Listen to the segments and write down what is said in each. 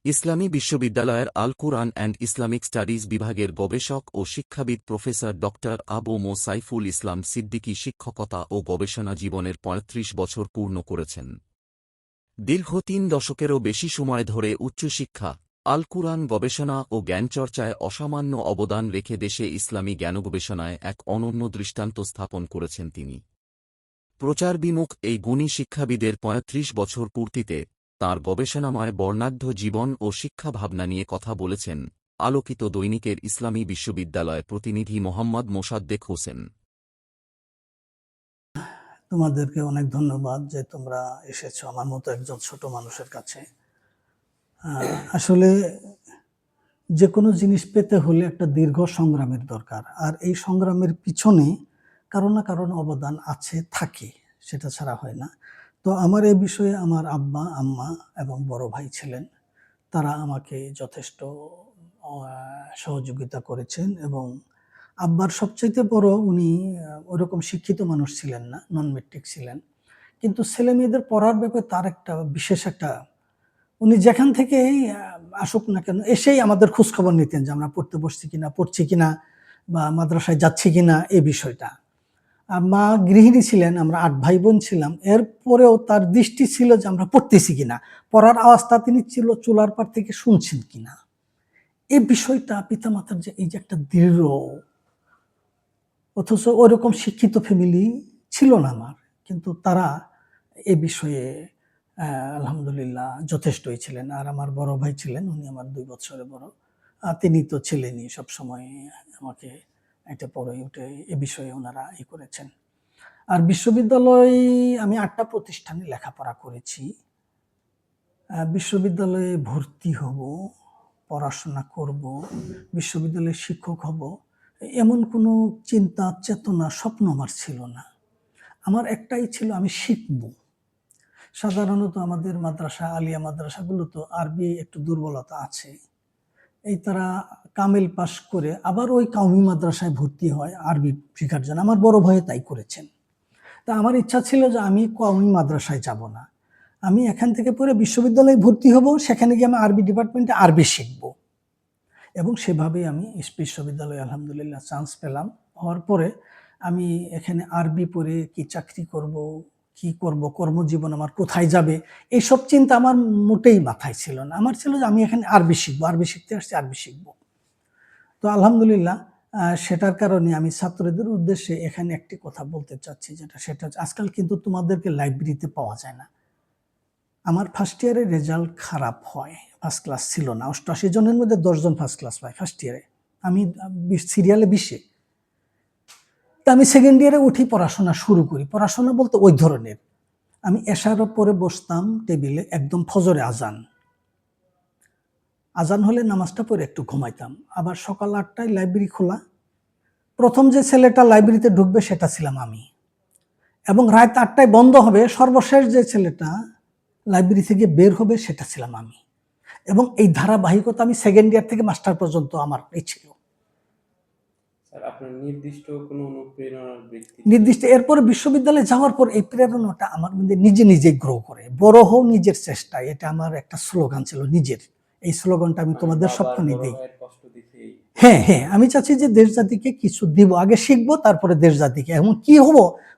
ইসলামী বিশ্ববিদ্যালয়ের আল কুরআন and Islamic studies বিভাগের গবেষক ও শিক্ষাবিদ প্রফেসর ডক্টর আবু মো সাইফুল ইসলাম সিদ্দিকী শিক্ষকতা ও গবেষণা জীবনের ৩৫ বছর পূর্ণ করেছেন। দীর্ঘ ৩ দশকেরও বেশি সময় ধরে উচ্চশিক্ষা, আল কুরআন গবেষণা ও জ্ঞানচর্চায় অসামান্য অবদান রেখে দেশে ইসলামী জ্ঞানগবেষণায় এক অনন্য দৃষ্টান্ত স্থাপন করেছেন তিনি। প্রচারবিমুখ এই গুণী শিক্ষাবিদের ৩৫ বছর পূর্তিতে তাঁর গবেষণাময় বর্ণাঢ্য জীবন ও শিক্ষা ভাবনা নিয়ে কথা বলেছেন আলোকিত দৈনিকের ইসলামী বিশ্ববিদ্যালয় প্রতিনিধি মোহাম্মদ মোসাদ্দেক হোসেন। তোমাদেরকে অনেক ধন্যবাদ যে তোমরা এসেছো আমার মতো একজন ছোট মানুষের কাছে। আসলে যে কোনো জিনিস পেতে হলে একটা দীর্ঘ সংগ্রামের দরকার, আর এই সংগ্রামের পিছনে কারো না কারণ অবদান আছে, থাকে, সেটা ছাড়া হয় না। তো আমার এই বিষয়ে আমার আব্বা, আম্মা এবং বড় ভাই ছিলেন, তারা আমাকে যথেষ্ট সহযোগিতা করেছেন। এবং আব্বার সবচাইতে বড়, উনি ওরকম শিক্ষিত মানুষ ছিলেন না, নন মেট্রিক ছিলেন, কিন্তু ছেলে মেয়েদের পড়ার ব্যাপারে তার একটা বিশেষ একটা, উনি যেখান থেকেই আসুক না কেন এসেই আমাদের খোঁজখবর নিতেন যে আমরা পড়তে বসছি কিনা, পড়ছি কিনা, বা মাদ্রাসায় যাচ্ছি কিনা, এই বিষয়টা। আর মা গৃহিণী ছিলেন, আমরা 8 ভাই বোন ছিলাম, এরপরেও তার দৃষ্টি ছিল যে আমরা পড়তেছি কিনা, পড়ার আওয়াজটা তিনি ছিল চুলার পার থেকে শুনছেন কিনা। এই বিষয়টা পিতামাতার যে এই যে একটা দৃঢ়, অথচ ওরকম শিক্ষিত ফ্যামিলি ছিল না আমার, কিন্তু তারা এ বিষয়ে আলহামদুলিল্লাহ যথেষ্টই ছিলেন। আর আমার বড় ভাই ছিলেন, উনি আমার 2 বছরের বড়, তিনি তো ছিলেনই সবসময় আমাকে একটা পড়ে উঠে এ বিষয়ে ওনারা করেছেন। আর বিশ্ববিদ্যালয়ে আমি 8টা প্রতিষ্ঠানে লেখাপড়া করেছি। বিশ্ববিদ্যালয়ে ভর্তি হব, পড়াশোনা করব, বিশ্ববিদ্যালয়ের শিক্ষক হব, এমন কোনো চিন্তা, চেতনা, স্বপ্ন আমার ছিল না। আমার একটাই ছিল, আমি শিখব। সাধারণত আমাদের মাদ্রাসা, আলিয়া মাদ্রাসাগুলো তো আরবি একটু দুর্বলতা আছে, এই তারা কামেল পাশ করে আবার ওই কাউমি মাদ্রাসায় ভর্তি হয় আরবি শেখার জন্য। আমার বড় ভাই তাই করেছেন। তা আমার ইচ্ছা ছিল যে আমি কাউমি মাদ্রাসায় যাব না, আমি এখান থেকে পড়ে বিশ্ববিদ্যালয়ে ভর্তি হব, সেখানে গিয়ে আমি আরবি ডিপার্টমেন্টে আরবি শিখব। এবং সেভাবেই আমি বিশ্ববিদ্যালয়ে আলহামদুলিল্লাহ চান্স পেলাম। হওয়ার পরে আমি এখানে আরবি পড়ে কি চাকরি করব, কি করব, কর্মজীবন আমার কোথায় যাবে, এইসব চিন্তা আমার মোটেই মাথায় ছিল না। আমার ছিল যে আমি এখানে আরবি শিখবো, আরবি শিখতে আসছি, আরবি শিখবো। তো আলহামদুলিল্লাহ সেটার কারণে আমি ছাত্রদের উদ্দেশ্যে এখানে একটি কথা বলতে চাচ্ছি, সেটা আজকাল কিন্তু তোমাদেরকে লাইব্রেরিতে পাওয়া যায় না। আমার ফার্স্ট ইয়ারের রেজাল্ট খারাপ হয়, ফার্স্ট ক্লাস ছিল না। 88 জনের মধ্যে 10 জন ফার্স্ট ক্লাস পায় ফার্স্ট ইয়ারে, আমি সিরিয়ালে 20-এ। তা আমি সেকেন্ড ইয়ারে উঠি, পড়াশোনা শুরু করি। পড়াশোনা বলতে ওই ধরনের, আমি এশার পরে বসতাম টেবিলে, একদম ফজরে আজান হলে নামাজটা পড়ে একটু ঘুমাইতাম, আবার সকাল 8টায় লাইব্রেরি খোলা। প্রথম যে ছেলেটা লাইব্রেরিতে ঢুকবে সেটা ছিলাম আমি, এবং রাত 8টায় বন্ধ হবে, সর্বশেষ যে ছেলেটা লাইব্রেরি থেকে বের হবে সেটা ছিলাম আমি। এবং এই ধারাবাহিকতা আমি সেকেন্ড ইয়ার থেকে মাস্টার পর্যন্ত আমার এই ছিল। নির্দিষ্ট এরপরে বিশ্ববিদ্যালয়ে যাওয়ার পর এই প্রেরণাটা আমার মধ্যে নিজে নিজে গ্রো করে, বড় হও নিজের চেষ্টায়, এটা আমার একটা স্লোগান ছিল নিজের। এই স্লোগানটা আমি তোমাদের সবখানে দিই। হ্যাঁ হ্যাঁ, আমি চাচ্ছি যে দেশ জাতিকে কিছু দিব, আগে শিখবো, তারপরে দেশ জাতিকে। এবং কি হব,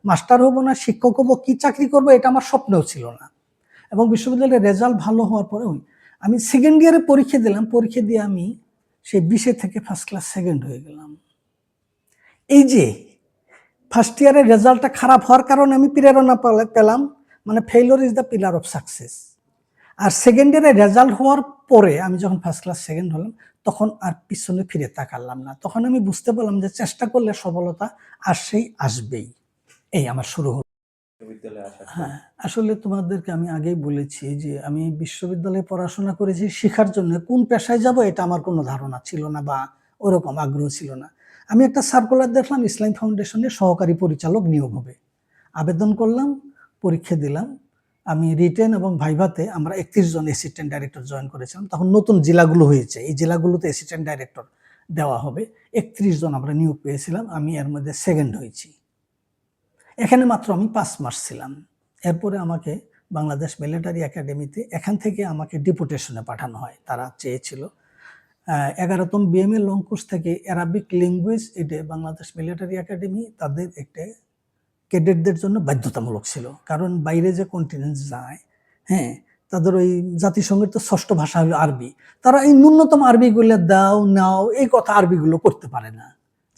মাস্টার হব না শিক্ষক হব, কি চাকরি করব, এটা আমার স্বপ্নেও ছিল না। এবং বিশ্ববিদ্যালয়ের রেজাল্ট ভালো হওয়ার পরে আমি সেকেন্ড ইয়ারে পরীক্ষা দিলাম, পরীক্ষা দিয়ে আমি সেই 20-এ থেকে ফার্স্ট ক্লাস সেকেন্ড হয়ে গেলাম। এই যে ফার্স্ট ইয়ারের রেজাল্টটা খারাপ হওয়ার কারণে আমি প্রেরণা পেলাম, মানে failure is the pillar of success. আর সেকেন্ড ইয়ারে রেজাল্ট হওয়ার পরে আমি যখন ফার্স্ট ক্লাস সেকেন্ড হলাম, তখন আর পিছনে ফিরে তাকালাম না। তখন আমি বুঝতে পারলাম যে চেষ্টা করলে সফলতা আসবেই। এই আমার শুরু হলো। হ্যাঁ, আসলে তোমাদেরকে আমি আগেই বলেছি যে আমি বিশ্ববিদ্যালয়ে পড়াশোনা করেছি শেখার জন্য। কোন পেশায় যাব এটা আমার কোনো ধারণা ছিল না, বা ওরকম আগ্রহ ছিল না। আমি একটা সার্কুলার দেখলাম, ইসলাম ফাউন্ডেশনের সহকারী পরিচালক নিয়োগ হবে। আবেদন করলাম, পরীক্ষা দিলাম। আমি রিটেন এবং ভাইভাতে আমরা 31 জন অ্যাসিস্ট্যান্ট ডাইরেক্টর জয়েন করেছিলাম। তখন নতুন জেলাগুলো হয়েছে, এই জেলাগুলোতে অ্যাসিস্ট্যান্ট ডাইরেক্টর দেওয়া হবে। 31 জন আমরা নিয়োগ পেয়েছিলাম, আমি এর মধ্যে সেকেন্ড হয়েছি। এখানে মাত্র আমি 5 মাস ছিলাম। এরপরে আমাকে বাংলাদেশ মিলিটারি একাডেমিতে। এখান থেকে আমাকে ডিপুটেশনে পাঠানো হয়। তারা চেয়েছিল 11তম বিএমএ লং কোর্স থেকে অ্যারাবিক ল্যাঙ্গুয়েজ, এটা বাংলাদেশ মিলিটারি একাডেমি তাদের একটা ক্যাডেটদের জন্য বাধ্যতামূলক ছিল। কারণ বাইরে যে কন্টিনেন্ট যায়, হ্যাঁ, তাদের ওই জাতিসংঘের তো ষষ্ঠ ভাষা হলো আরবি। তারা এই ন্যূনতম আরবিগুলো দাও নাও এই কথা আরবিগুলো করতে পারে না,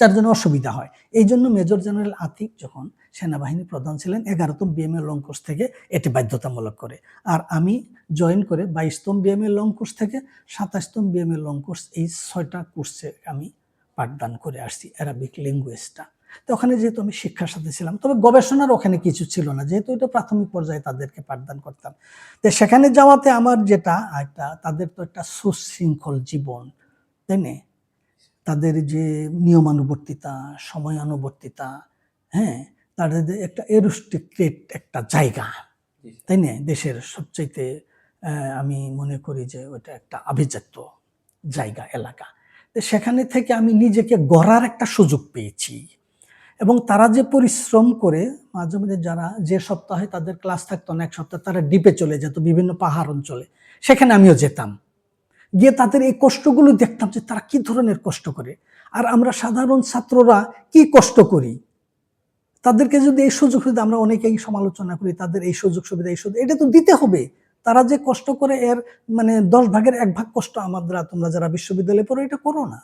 যার জন্য অসুবিধা হয়। এই জন্য মেজর জেনারেল আতিক যখন সেনাবাহিনী প্রধান ছিলেন 11তম বিএমএ লং কোর্স থেকে এটি বাধ্যতামূলক করে। আর আমি জয়েন করে 22তম বিএমএ লং কোর্স থেকে 27তম বিএমএ লং কোর্স, এই 6টা কোর্সে আমি পাঠদান করে আসছি অ্যারাবিক ল্যাঙ্গুয়েজটা। তো ওখানে যেহেতু আমি শিক্ষার সাথে ছিলাম, তবে গবেষণার ওখানে কিছু ছিল না, যেহেতু এটা প্রাথমিক পর্যায়ে তাদেরকে পাঠদান করতাম। তো সেখানে যাওয়াতে আমার যেটা একটা, তাদের তো একটা সুশৃঙ্খল জীবন, তাই না? তাদের যে নিয়মানুবর্তিতা, সময়ানুবর্তিতা, হ্যাঁ, তাদের যে একটা এরোস্টিক্রেট একটা জায়গা, তাই না? দেশের সবচাইতে আমি মনে করি যে ওটা একটা আভিজাত্য জায়গা, এলাকা। তো সেখানে থেকে আমি নিজেকে গড়ার একটা সুযোগ পেয়েছি। এবং তারা যে পরিশ্রম করে, মাঝে মাঝে যারা যে সপ্তাহে তাদের ক্লাস থাকতো না, এক সপ্তাহ তারা ডিপে চলে যেত, বিভিন্ন পাহাড় অঞ্চলে, সেখানে আমিও যেতাম। গিয়ে তাদের এই কষ্টগুলো দেখতাম যে তারা কি ধরনের কষ্ট করে, আর আমরা সাধারণ ছাত্ররা কি কষ্ট করি। তাদেরকে যদি এই সুযোগ সুবিধা, আমরা অনেকেই সমালোচনা করি তাদের এই সুযোগ সুবিধা, এই সুযোগ, এটা তো দিতে হবে। তারা যে কষ্ট করে এর মানে 10 ভাগের 1 ভাগ কষ্ট আমাদের, তোমরা যারা বিশ্ববিদ্যালয়ে পড়ো এটা করো না।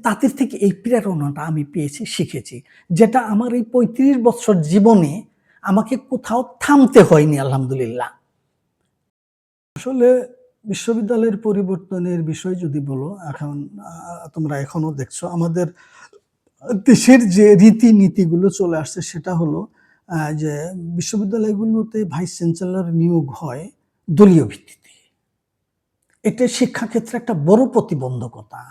তাদের থেকে এই প্রেরণাটা আমি পেয়েছি, শিখেছি, যেটা আমার এই 35 বছর জীবনে আমাকে কোথাও থামতে হয়নি, আলহামদুলিল্লাহ। আসলে বিশ্ববিদ্যালয়ের পরিবর্তনের বিষয় যদি বলো, এখন তোমরা এখনো দেখছো আমাদের দেশের যে রীতিনীতিগুলো চলে আসছে, সেটা হলো যে বিশ্ববিদ্যালয়গুলোতে ভাইস চ্যান্সেলর নিয়োগ হয় দলীয় ভিত্তিতে। এটা শিক্ষাক্ষেত্রে একটা বড় প্রতিবন্ধকতা।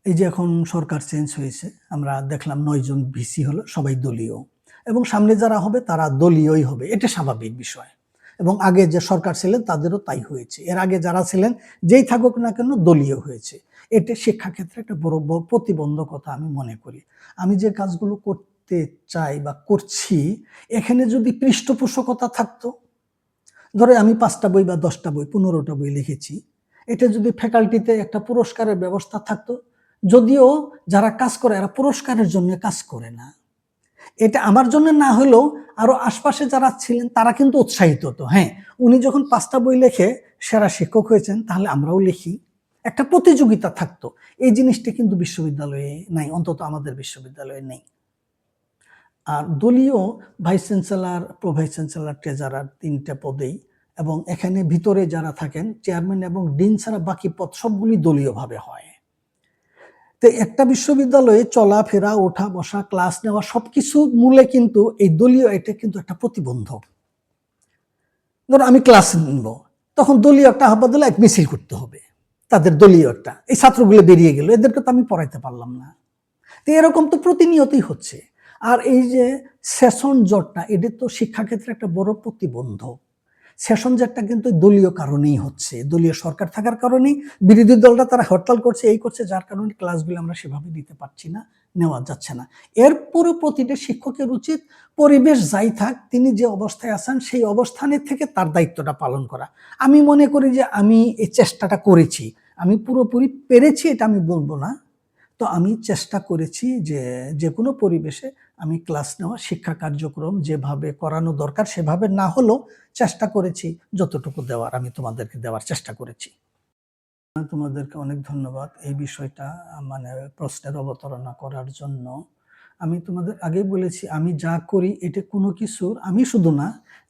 এই যে এখন সরকার চেঞ্জ হয়েছে, আমরা দেখলাম 9 জন ভিসি হলো, সবাই দলীয়, এবং সামনে যারা হবে তারা দলীয়ই হবে, এটা স্বাভাবিক বিষয়। এবং আগে যে সরকার ছিলেন তাদেরও তাই হয়েছে, এর আগে যারা ছিলেন যেই থাকুক না কেন দলীয় হয়েছে। এটা শিক্ষাক্ষেত্রে একটা বড় প্রতিবন্ধকতা আমি মনে করি। আমি যে কাজগুলো করতে চাই বা করছি, এখানে যদি পৃষ্ঠপোষকতা থাকতো, ধরো আমি 5টা বই বা 10টা বই, 15টা বই লিখেছি, এটা যদি ফ্যাকাল্টিতে একটা পুরস্কারের ব্যবস্থা থাকতো, যদিও যারা কাজ করে এরা পুরস্কারের জন্য কাজ করে না, এটা আমার জন্য না হলেও আরো আশপাশে যারা ছিলেন তারা কিন্তু উৎসাহিত হতো। হ্যাঁ, উনি যখন 5টা বই লেখে সেরা শিক্ষক হয়েছেন, তাহলে আমরাও লিখি, একটা প্রতিযোগিতা থাকতো। এই জিনিসটা কিন্তু বিশ্ববিদ্যালয়ে নাই, অন্তত আমাদের বিশ্ববিদ্যালয়ে নেই। আর দলীয় vice chancellor, pro vice chancellor, treasurer 3টে পদেই, এবং এখানে ভিতরে যারা থাকেন চেয়ারম্যান এবং ডিন ছাড়া বাকি পদ সবগুলি দলীয়ভাবে হয়। তো একটা বিশ্ববিদ্যালয়ে চলাফেরা, ওঠা বসা, ক্লাস নেওয়া সবকিছু মূলে কিন্তু এই দলীয়, এটা কিন্তু একটা প্রতিবন্ধক। ধরো আমি ক্লাস নিব, তখন দলীয় একটা আহ্বান দিলে এক মিছিল করতে হবে, তাদের দলীয় একটা, এই ছাত্রগুলো বেরিয়ে গেল, এদেরকে তো আমি পড়াইতে পারলাম না। তো এরকম তো প্রতিনিয়তই হচ্ছে। আর এই যে সেশন জটটা, এটা তো শিক্ষাক্ষেত্রে একটা বড় প্রতিবন্ধক। সেশন জটটা কিন্তু দলীয় কারণেই হচ্ছে, দলীয় সরকার থাকার কারণেই বিরোধী দলটা তারা হরতাল করছে, এই করছে, যার কারণে ক্লাসগুলো আমরা সেভাবে দিতে পারছি না, নেওয়া যাচ্ছে না। এরপরে প্রতিটা শিক্ষকের উচিত পরিবেশ যাই থাক, তিনি যে অবস্থায় আছেন সেই অবস্থানের থেকে তার দায়িত্বটা পালন করা। আমি মনে করি যে আমি এই চেষ্টাটা করেছি, আমি পুরোপুরি পেরেছি এটা আমি বলবো না। তো আমি চেষ্টা করেছি যে যে কোনো পরিবেশে আমি ক্লাস নেওয়া, শিক্ষা কার্যক্রম যেভাবে করানো দরকার সেভাবে না হলেও চেষ্টা করেছি যতটুকু দেওয়ার, আমি তোমাদেরকে দেওয়ার চেষ্টা করেছি। তোমাদেরকে অনেক ধন্যবাদ এই বিষয়টা মানে প্রশ্নের অবতারণা করার জন্য। আমি তোমাদের আগেই বলেছি, আমি যা করি এটা কোনো কিছুর, আমি শুধু না,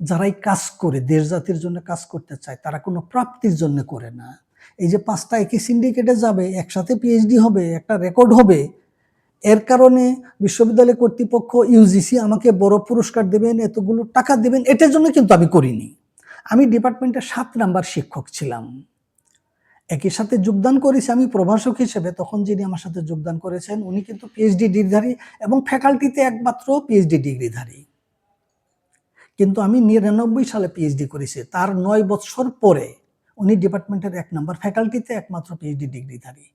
যারাই কাজ করে দেশ জাতির জন্য কাজ করতে চায় তারা কোনো প্রাপ্তির জন্য করে না। এই যে 5টা একই সিন্ডিকেটে যাবে, একসাথে পিএইচডি হবে, একটা রেকর্ড হবে, এর কারণে বিশ্ববিদ্যালয় কর্তৃপক্ষ, ইউজিসি আমাকে বড় পুরস্কার দেবেন, এতগুলো টাকা দেবেন, এটার জন্য কিন্তু আমি করিনি। আমি ডিপার্টমেন্টে 7 নাম্বার শিক্ষক ছিলাম, একই সাথে যোগদান করেছি আমি প্রভাষক হিসেবে। তখন যিনি আমার সাথে যোগদান করেছেন উনি কিন্তু পিএইচডি ডিগ্রিধারী, এবং ফ্যাকাল্টিতে একমাত্র পিএইচডি ডিগ্রিধারী। কিন্তু আমি 99 সালে পিএইচডি করেছি, তার 9 বছর পরে উনি ডিপার্টমেন্টের 1 নাম্বার, ফ্যাকাল্টিতে একমাত্র পিএইচডি ডিগ্রিধারী।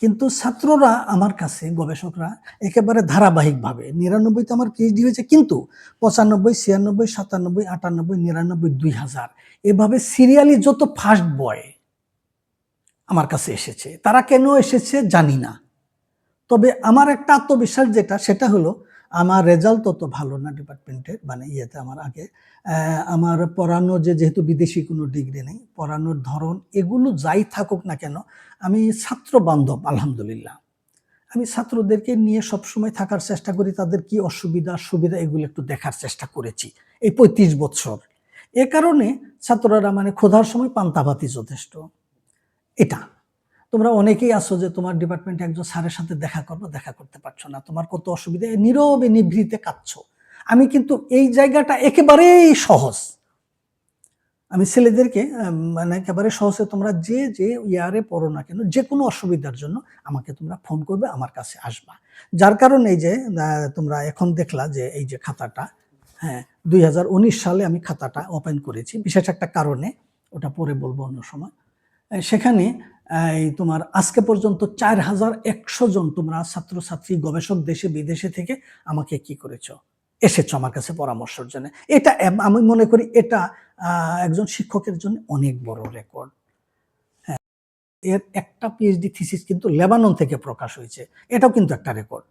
কিন্তু ছাত্ররা আমার কাছে, গবেষকরা একেবারে ধারাবাহিকভাবে, ৯৯তে আমার পিএইচডি হয়েছে, কিন্তু ৯৫, ৯৬, ৯৭, ৯৮, ৯৯, ২০০০ এভাবে সিরিয়ালি যত ফার্স্ট বয় আমার কাছে এসেছে। তারা কেন এসেছে জানি না। তবে আমার একটা আত্মবিশ্বাস যেটা, সেটা হলো আমার রেজাল্ট তত ভালো না ডিপার্টমেন্টের, মানে ইয়েতে আমার আগে আমার পড়ানো যেহেতু বিদেশি কোনো ডিগ্রি নেই, পড়ানোর ধরন এগুলো যাই থাকুক না কেন, আমি ছাত্র বান্ধব আলহামদুলিল্লাহ। আমি ছাত্রদেরকে নিয়ে সবসময় থাকার চেষ্টা করি, তাদের কি অসুবিধা সুবিধা এগুলো একটু দেখার চেষ্টা করেছি এই ৩৫ বছর। এ কারণে ছাত্ররা মানে ক্ষুধার সময় পান্তা ভাতই যথেষ্ট। এটা তোমরা অনেকেই আছো যে তোমার ডিপার্টমেন্টে একজন স্যারের সাথে দেখা করবো, দেখা করতে পারছো না, তোমার কত অসুবিধা, নীরবে নিভৃতে কাঁদছো। আমি কিন্তু এই জায়গাটা একেবারেই সহজ। আমি ছেলেদেরকে মানে একেবারে সহজে, তোমরা যে ইয়ারে পড়ো না কেন, যে কোনো অসুবিধার জন্য আমাকে তোমরা ফোন করবে, আমার কাছে আসবা। যার কারণে এই যে তোমরা এখন দেখলা যে এই যে খাতাটা, হ্যাঁ ২০১৯ সালে আমি খাতাটা ওপেন করেছি বিশেষ একটা কারণে, ওটা পরে বলবো অন্য সময়। সেখানে এই তোমার আজকে পর্যন্ত ৪,১০০ জন তোমরা ছাত্রছাত্রী, গবেষক দেশে বিদেশে থেকে আমাকে কি করেছো, এসেছো আমার কাছে পরামর্শের জন্য। এটা আমি মনে করি এটা একজন শিক্ষকের জন্য অনেক বড় রেকর্ড। এর একটা পিএইচডি থিসিস কিন্তু লেবানন থেকে প্রকাশ হয়েছে, এটাও কিন্তু একটা রেকর্ড।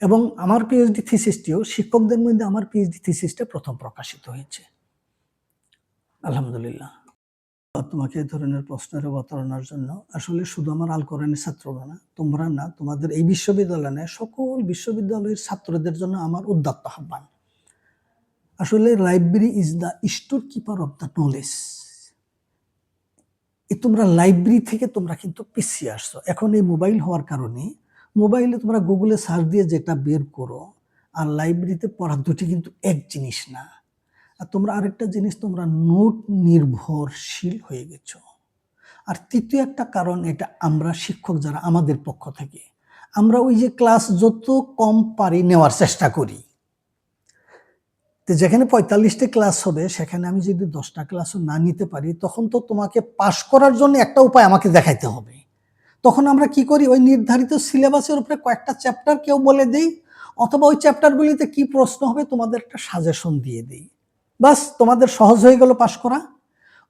এবং আমার পিএইচডি থিসিসটিও, শিক্ষকদের মধ্যে আমার পিএইচডি থিসিসটা প্রথম প্রকাশিত হয়েছে আলহামদুলিল্লাহ। তোমাকে এই ধরনের প্রশ্নের অবতারণার জন্য আসলে শুধু আমার আল কোরআনের ছাত্ররা না, তোমরা না, তোমাদের এই বিশ্ববিদ্যালয়ে সকল বিশ্ববিদ্যালয়ের ছাত্রদের জন্য আমার উদাত্ত আহ্বান। আসলে library is the store keeper of the knowledge. তোমরা লাইব্রেরি থেকে তোমরা কিন্তু পিছিয়ে আসছো। এখন এই মোবাইল হওয়ার কারণে মোবাইলে তোমরা গুগলে সার্চ দিয়ে যেটা বের করো আর লাইব্রেরিতে পড়া দুটি কিন্তু এক জিনিস না। আর তোমরা আরেকটা জিনিস, তোমরা নোট নির্ভরশীল হয়ে গেছো। আর তৃতীয় একটা কারণ, এটা আমরা শিক্ষক যারা, আমাদের পক্ষ থেকে আমরা ওই যে ক্লাস যত কম পারি নেওয়ার চেষ্টা করি। তো যেখানে ৪৫টা ক্লাস হবে, সেখানে আমি যদি 10টা ক্লাসও না নিতে পারি, তখন তো তোমাকে পাশ করার জন্য একটা উপায় আমাকে দেখাইতে হবে। তখন আমরা কি করি, ওই নির্ধারিত সিলেবাসের উপরে কয়েকটা চ্যাপ্টার কেউ বলে দেই, অথবা ওই চ্যাপ্টারগুলিতে কি প্রশ্ন হবে তোমাদের একটা সাজেশন দিয়ে দিই। বাস, তোমাদের সহজ হয়ে গেল পাশ করা।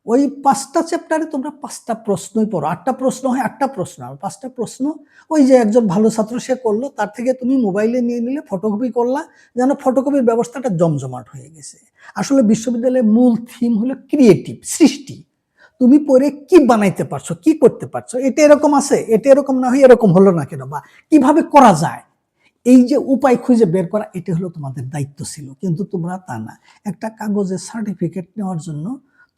ওই 5টা চ্যাপ্টারে তোমরা 5টা প্রশ্নই পড়ো। 8টা প্রশ্ন হয়, 8টা প্রশ্ন, আর 5টা প্রশ্ন ওই যে একজন ভালো ছাত্র সে করলো, তার থেকে তুমি মোবাইলে নিয়ে নিলে, ফটোকপি করলা, যেন ফটোকপির ব্যবস্থাটা জমজমাট হয়ে গেছে। আসলে বিশ্ববিদ্যালয়ের মূল থিম হলো ক্রিয়েটিভ, সৃষ্টি। তুমি পড়ে কি বানাইতে পারছো, কি করতে পারছো, এটা এরকম আছে, এটা এরকম না হয় এরকম হলো না কেন, বা কিভাবে করা যায়, এই যে উপায় খুঁজে বের করা, এটা হলো তোমাদের দায়িত্ব ছিল। কিন্তু তোমরা তা না, একটা কাগজে সার্টিফিকেট নেওয়ার জন্য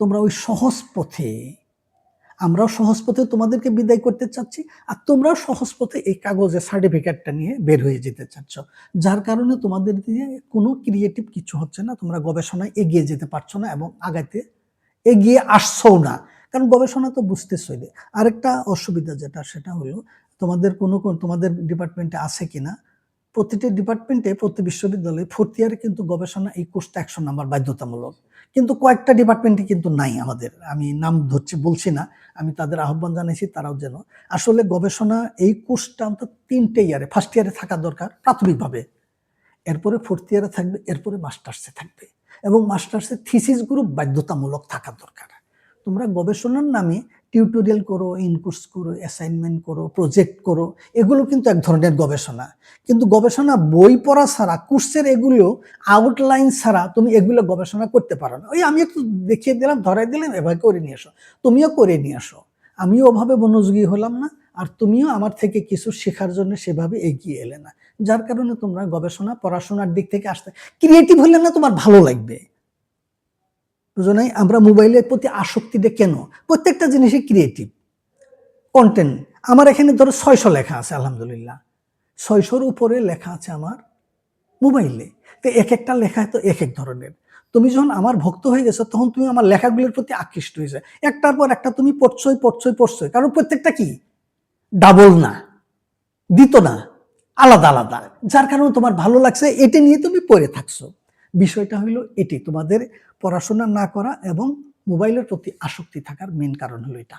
তোমরা ওই সহজ পথে, আমরাও সহজ পথে তোমাদেরকে বিদায় করতে চাচ্ছি, আর তোমরাও সহজ পথে এই কাগজের সার্টিফিকেটটা নিয়ে বের হয়ে যেতে চাচ্ছ। যার কারণে তোমাদের দিয়ে কোনো ক্রিয়েটিভ কিছু হচ্ছে না, তোমরা গবেষণায় এগিয়ে যেতে পারছো না এবং আগাতে এগিয়ে আসছো না, কারণ গবেষণা তো বুঝতেছই। আরেকটা অসুবিধা যেটা, সেটা হলো তোমাদের তোমাদের ডিপার্টমেন্টে আছে কিনা, প্রতিটি ডিপার্টমেন্টে, প্রতি বিশ্ববিদ্যালয়ে 4th ইয়ারে কিন্তু গবেষণা এই কোর্সটা 100 নাম্বার বাধ্যতামূলক, কিন্তু কয়েকটা ডিপার্টমেন্টে কিন্তু নাই আমাদের। আমি নাম বলছি না, আমি তাদের আহ্বান জানাইছি তারাও যেন, আসলে গবেষণা এই কোর্সটা অন্তত 3টে ইয়ারে, ফার্স্ট ইয়ারে থাকা দরকার প্রাথমিকভাবে, এরপরে 4th ইয়ারে থাকবে, এরপরে মাস্টার্সে থাকবে, এবং মাস্টার্সের থিসিস গ্রুপ বাধ্যতামূলক থাকা দরকার। তোমরা গবেষণার নামে টিউটোরিয়াল করো, ইনকোর্স করো, অ্যাসাইনমেন্ট করো, প্রজেক্ট করো, এগুলো কিন্তু এক ধরনের গবেষণা। কিন্তু গবেষণা বই পড়া ছাড়া, কোর্সের এগুলো আউটলাইন ছাড়া তুমি এগুলো গবেষণা করতে পারো না। ওই আমি একটু দেখিয়ে দিলাম, ধরাই দিলাম, এভাবে করে নিয়ে আসো, তুমিও করে নিয়ে আসো। আমিও ওভাবে মনোযোগী হলাম না, আর তুমিও আমার থেকে কিছু শেখার জন্য সেভাবে এগিয়ে এলে না। যার কারণে তোমরা গবেষণা, পড়াশোনার দিক থেকে আসতে ক্রিয়েটিভ হলে না তোমার ভালো লাগবে, বুঝো নাই? আমরা মোবাইলের প্রতি আসক্তিটা কেন? প্রত্যেকটা জিনিসই ক্রিয়েটিভ কন্টেন্ট। আমার এখানে ধরো 600 লেখা আছে আলহামদুলিল্লাহ, 600-র উপরে লেখা আছে আমার মোবাইলে। তো এক একটা লেখা তো এক এক ধরনের। তুমি যখন আমার ভক্ত হয়ে গেছো, তখন তুমি আমার লেখাগুলোর প্রতি আকৃষ্ট হয়েছে, একটার পর একটা তুমি পড়ছই, কারণ প্রত্যেকটা কি ডাবল না, দিত না, আলাদা আলাদা, যার কারণে তোমার ভালো লাগছে, এটা নিয়ে তুমি পড়ে থাকছো। বিষয়টা হলো এটি, তোমাদের পড়াশোনা না করা এবং মোবাইলের প্রতি আসক্তি থাকার মেন কারণ হলো এটা।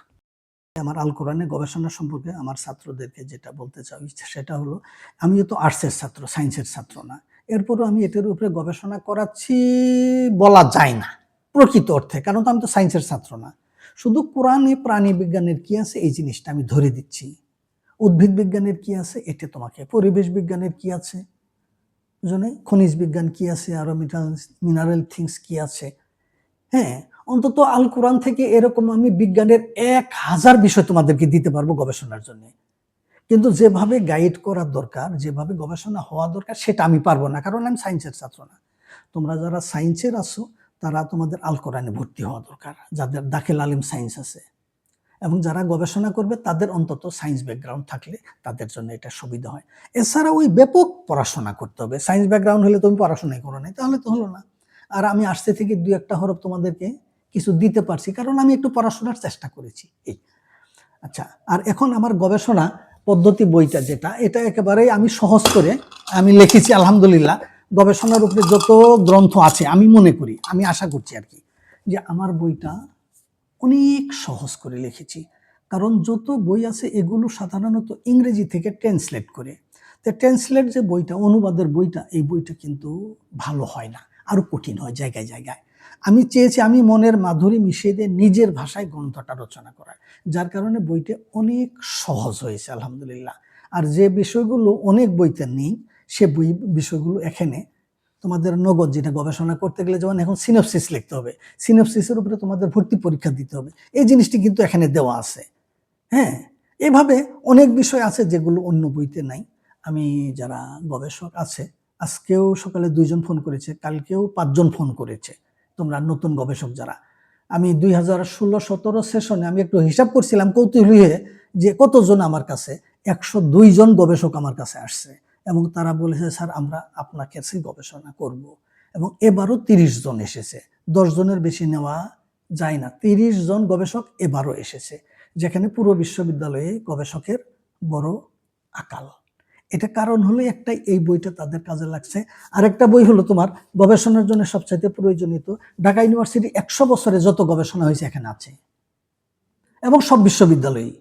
আমার আল কোরআনের গবেষণা সম্পর্কে আমার ছাত্রদেরকে যেটা বলতে চাই সেটা হলো, আমিও তো আর্টসের ছাত্র, সায়েন্সের ছাত্র না। এরপরও আমি এটার উপরে গবেষণা করাচ্ছি বলা যায় না প্রকৃত অর্থে, কারণ তো আমি তো সায়েন্সের ছাত্র না। শুধু কোরআনে প্রাণী বিজ্ঞানের কি আছে এই জিনিসটা আমি ধরে দিচ্ছি, উদ্ভিদ বিজ্ঞানের কি আছে এটা তোমাকে, পরিবেশ বিজ্ঞানের কি আছে, বুঝলে, খনিজ বিজ্ঞান কি আছে, আরো মিনারেল থিংস কি আছে। হ্যাঁ, অন্তত আল কোরআন থেকে এরকম আমি বিজ্ঞানের 1000 বিষয় তোমাদেরকে দিতে পারবো গবেষণার জন্য। কিন্তু যেভাবে গাইড করার দরকার, যেভাবে গবেষণা হওয়া দরকার সেটা আমি পারবো না, কারণ আমি সায়েন্সের ছাত্র না। তোমরা যারা সায়েন্সের আছো তারা তোমাদের আল কোরআনে ভর্তি হওয়া দরকার, যাদের দাখিল আলিম সায়েন্স আছে, এবং যারা গবেষণা করবে তাদের অন্তত সায়েন্স ব্যাকগ্রাউন্ড থাকলে তাদের জন্য এটা সুবিধা হয়। এছাড়া ওই ব্যাপক পড়াশোনা করতে হবে। সায়েন্স ব্যাকগ্রাউন্ড হলে তুমি পড়াশোনাই করো নাই, তাহলে তো হলো না। আর আমি আসতে থেকে 2-1টা হরফ তোমাদেরকে কিছু দিতে পারছি, কারণ আমি একটু পড়াশোনার চেষ্টা করেছি এই। আচ্ছা, আর এখন আমার গবেষণা পদ্ধতি বইটা যেটা, এটা একেবারেই আমি সহজ করে আমি লিখেছি আলহামদুলিল্লাহ। গবেষণার উপরে যত গ্রন্থ আছে আমি মনে করি, আমি আশা করছি আর কি, যে আমার বইটা অনেক সহজ করে লিখেছি। কারণ যত বই আছে এগুলো সাধারণত ইংরেজি থেকে ট্রান্সলেট করে। তো ট্রান্সলেট যে বইটা, অনুবাদের বইটা, এই বইটা কিন্তু ভালো হয় না, আরো কঠিন হয় জায়গায় জায়গায়। আমি চেয়েছি আমি মনের মাধুরী মিশিয়ে দিয়ে নিজের ভাষায় গ্রন্থটা রচনা করার, যার কারণে বইটা অনেক সহজ হয়েছে আলহামদুলিল্লাহ। আর যে বিষয়গুলো অনেক বইতে নেই সে বিষয়গুলো এখানে তোমাদের নগদ, যেটা গবেষণা করতে গেলে যেমন এখন সিনপসিস লিখতে হবে, সিনপসিসের উপরে তোমাদের ভর্তি পরীক্ষা দিতে হবে, এই জিনিসটি কিন্তু এখানে দেওয়া আছে। হ্যাঁ, এভাবে অনেক বিষয় আছে যেগুলো অন্য বইতে নাই। আমি যারা গবেষক আছে, আজকেও সকালে 2জন ফোন করেছে, কালকেও 5জন ফোন করেছে, তোমরা নতুন গবেষক যারা। আমি 2016-17 সেশনে আমি একটু হিসাব করছিলাম কৌতূহলী হয়ে যে কতজন আমার কাছে, 102 জন গবেষক আমার কাছে আসছে, এবং তারা বলেছে স্যার আমরা আপনার কাছে গবেষণা করব। এবং এবারও 30 জন এসেছে, 10 জনের বেশি নেওয়া যায় না, 30 জন গবেষক এবারও এসেছে, যেখানে পুরো বিশ্ববিদ্যালয়ে গবেষকের বড় আকাল। এটা কারণ হলো একটাই, এই বইটা তাদের কাজে লাগছে। আরেকটা বই হলো তোমার গবেষণার জন্য সবচাইতে প্রয়োজনীয়, ঢাকা ইউনিভার্সিটি 100 বছরে যত গবেষণা হয়েছে এখানে আছে, এবং সব বিশ্ববিদ্যালয়ে।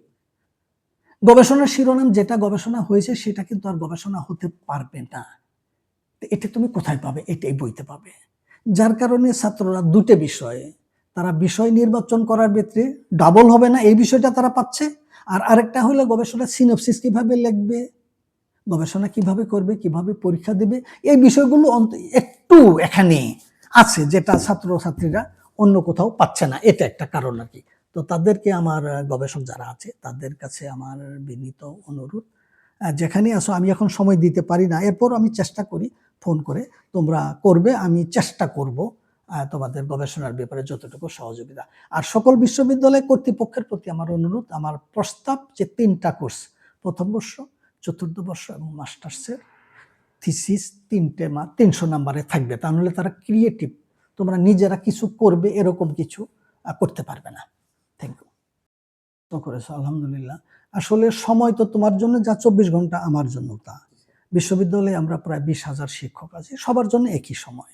গবেষণার শিরোনাম যেটা গবেষণা হয়েছে সেটা কিন্তু আর গবেষণা হতে পারবে না। এটা তুমি কোথায় পাবে? এটা এই বইতে পাবে। যার কারণে ছাত্ররা দুটো বিষয়ে, তারা বিষয় নির্বাচন করার ক্ষেত্রে ডাবল হবে না, এই বিষয়টা তারা পাচ্ছে। আর আরেকটা হলো গবেষণা সিনপসিস কিভাবে লিখবে, গবেষণা কিভাবে করবে, কিভাবে পরীক্ষা দেবে, এই বিষয়গুলো একটু এখানে আছে, যেটা ছাত্রছাত্রীরা অন্য কোথাও পাচ্ছে না। এটা একটা কারণ আর কি। তো তাদেরকে আমার গবেষক যারা আছে তাদের কাছে আমার বিনীত অনুরোধ, যেখানে আসো, আমি এখন সময় দিতে পারি না, এরপর আমি চেষ্টা করি ফোন করে তোমরা করবে, আমি চেষ্টা করব তোমাদের গবেষণার ব্যাপারে যতটুকু সহযোগিতা। আর সকল বিশ্ববিদ্যালয় কর্তৃপক্ষের প্রতি আমার অনুরোধ, আমার প্রস্তাব যে 3টা কোর্স, প্রথম বর্ষ, চতুর্থ বর্ষ এবং মাস্টার্সের থিসিস 300 নাম্বারে থাকবে, তা নাহলে তারা ক্রিয়েটিভ, তোমরা নিজেরা কিছু করবে এরকম কিছু করতে পারবে না। Thank you. তো করেছো আলহামদুলিল্লাহ। আসলে সময় তো তোমার জন্য যা 24 ঘন্টা, আমার জন্য তা। বিশ্ববিদ্যালয়ে আমরা প্রায় 20,000 শিক্ষক আছি, সবার জন্য একই সময়।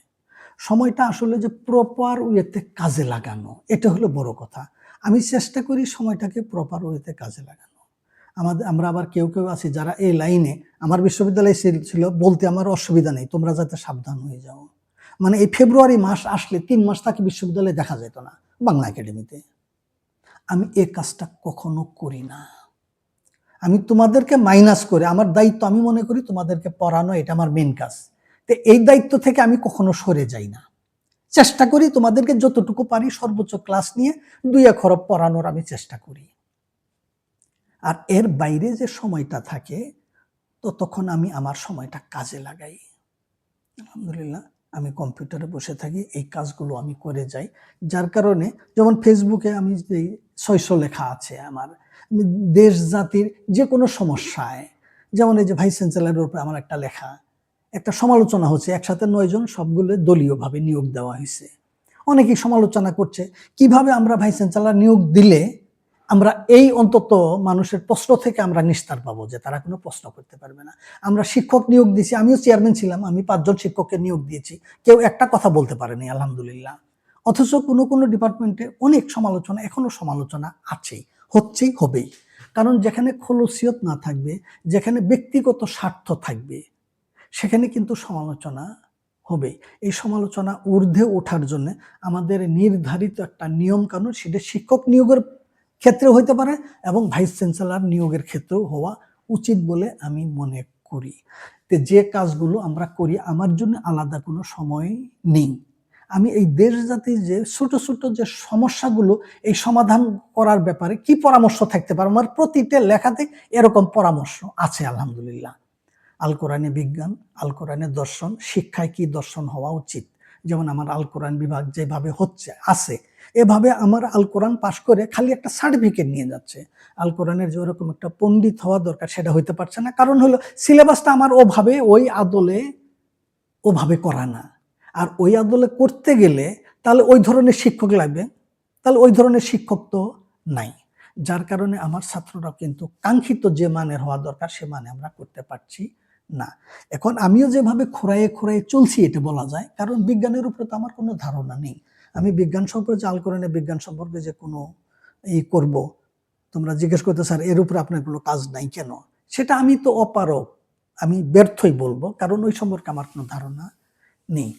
সময়টা আসলে যে প্রপার ওয়েতে কাজে লাগানো, এটা হলো বড় কথা। আমি চেষ্টা করি সময়টাকে প্রপার ওয়েতে কাজে লাগানো। আমরা আবার কেউ কেউ আছি যারা এই লাইনে, আমার বিশ্ববিদ্যালয়ে ছিল বলতে আমার অসুবিধা নেই, তোমরা যাতে সাবধান হয়ে যাও। মানে এই ফেব্রুয়ারি মাস আসলে 3 মাস তাকে বিশ্ববিদ্যালয়ে দেখা যেত না বাংলা একাডেমিতে। আমি এই কাজটা কখনো করি না। আমি তোমাদেরকে মাইনাস করে, আমার দায়িত্ব আমি মনে করি তোমাদেরকে পড়ানো, এটা আমার মেন কাজ। তো এই দায়িত্ব থেকে আমি কখনো সরে যাই না, চেষ্টা করি তোমাদেরকে যতটুকু পারি সর্বোচ্চ ক্লাস নিয়ে 2-1 হরফ পড়ানোর আমি চেষ্টা করি। আর এর বাইরে যে সময়টা থাকে তো তখন আমি আমার সময়টা কাজে লাগাই। আলহামদুলিল্লাহ, আমি কম্পিউটারে বসে থাকি, এই কাজগুলো আমি করে যাই। যার কারণে যেমন ফেসবুকে আমি যে 600 লেখা আছে আমার, দেশ জাতির যে কোনো সমস্যায়, যেমন এই যে ভাইস চ্যান্সেলরের উপরে আমার একটা লেখা, একটা সমালোচনা হচ্ছে, একসাথে 9 জন, সবগুলো দলীয়ভাবে নিয়োগ দেওয়া হয়েছে। অনেকেই সমালোচনা করছে কিভাবে আমরা ভাইস চ্যান্সেলর নিয়োগ দিলে আমরা এই অন্তত মানুষের প্রশ্ন থেকে আমরা নিস্তার পাবো, যে তারা কোনো প্রশ্ন করতে পারবে না। আমরা শিক্ষক নিয়োগ দিয়েছি, আমিও চেয়ারম্যান ছিলাম, আমি 5 জন শিক্ষককে নিয়োগ দিয়েছি, কেউ একটা কথা বলতে পারেনি আলহামদুলিল্লাহ। অথচ কোনো কোনো ডিপার্টমেন্টে অনেক সমালোচনা, এখনো সমালোচনা আছেই, হচ্ছেই, হবেই। কারণ যেখানে খলুসিয়ত না থাকবে, যেখানে ব্যক্তিগত স্বার্থ থাকবে, সেখানে কিন্তু সমালোচনা হবেই। এই সমালোচনা ঊর্ধ্বে ওঠার জন্য আমাদের নির্ধারিত একটা নিয়ম কানুন, সেটা শিক্ষক নিয়োগের ক্ষেত্রে হইতে পারে এবং ভাইস চ্যান্সেলর নিয়োগের ক্ষেত্রেও হওয়া উচিত বলে আমি মনে করি। যে কাজগুলো আমরা করি, আমার জন্য আলাদা কোনো সময় নেই। আমি এই দেশ জাতির যে ছোট ছোট যে সমস্যাগুলো, এই সমাধান করার ব্যাপারে কি পরামর্শ থাকতে পারে, আমার প্রতিটা লেখাতে এরকম পরামর্শ আছে আলহামদুলিল্লাহ। আল কোরআনে বিজ্ঞান, আল কোরআনে দর্শন, শিক্ষায় কি দর্শন হওয়া উচিত, যেমন আমার আল কোরআন বিভাগ যেভাবে হচ্ছে আছে, এভাবে আমার আল কোরআন পাশ করে খালি একটা সার্টিফিকেট নিয়ে যাচ্ছে। আল কোরআনের যে ওরকম একটা পণ্ডিত হওয়া দরকার, সেটা হইতে পারছে না। কারণ হলো সিলেবাসটা আমার ওভাবে, ওই আদলে ওভাবে করা না। আর ওই আদলে করতে গেলে তাহলে ওই ধরনের শিক্ষক লাগবে, তাহলে ওই ধরনের শিক্ষক তো নাই। যার কারণে আমার ছাত্ররা কিন্তু কাঙ্ক্ষিত যে মানের হওয়া দরকার, সে মানে আমরা করতে পারছি না। এখন আমিও যেভাবে খোঁড়াইয়ে খোঁড়াইয়ে চলছি, এটা বলা যায়, কারণ বিজ্ঞানের উপরে তো আমার কোনো ধারণা নেই। আমি বিজ্ঞান সম্পর্কে, আল কোরআনে বিজ্ঞান সম্পর্কে যে কোনো করব, তোমরা জিজ্ঞেস করতে স্যার এর উপরে আপনার কোনো কাজ নাই কেন, সেটা আমি তো অপারক, আমি ব্যর্থই বলবো, কারণ ওই সম্পর্কে আমার কোনো ধারণা নেই।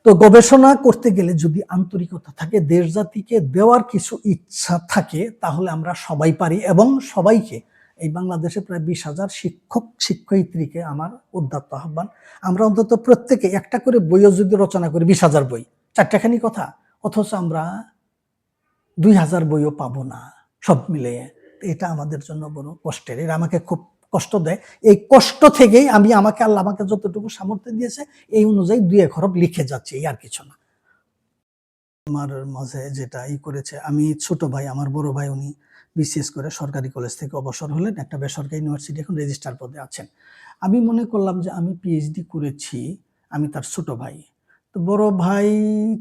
তো গবেষণা করতে গেলে যদি আন্তরিকতা থাকে, দেশ জাতিকে দেওয়ার কিছু ইচ্ছা থাকে, তাহলে আমরা সবাই পারি। এবং সবাইকে, এই বাংলাদেশে প্রায় 20,000 শিক্ষক শিক্ষয়িত্রীকে আমার উদাত্ত আহ্বান, আমরা অন্তত প্রত্যেকে একটা করে বইও যদি রচনা করি, 20,000 বই, চারটাখানি কথা, অথচ আমরা 2,000 বইও পাবো না সব মিলিয়ে। এটা আমাদের জন্য বড় কষ্টের, এটা আমাকে খুব কষ্ট দেয়। এই কষ্ট থেকেই আমি আল্লাহ আমাকে যতটুকু সামর্থ্য দিয়েছে, এই অনুযায়ী 2-1 হরফ লিখে যাচ্ছি, এই আর কিছু না। আমার মাঝে যেটা করেছে, আমি ছোট ভাই, আমার বড় ভাই, উনি বিসিএস করে সরকারি কলেজ থেকে অবসর হলেন, একটা বেসরকারি ইউনিভার্সিটি এখন রেজিস্ট্রার পদে আছেন। আমি মনে করলাম যে আমি পিএইচডি করেছি, আমি তার ছোট ভাই। তো বড় ভাই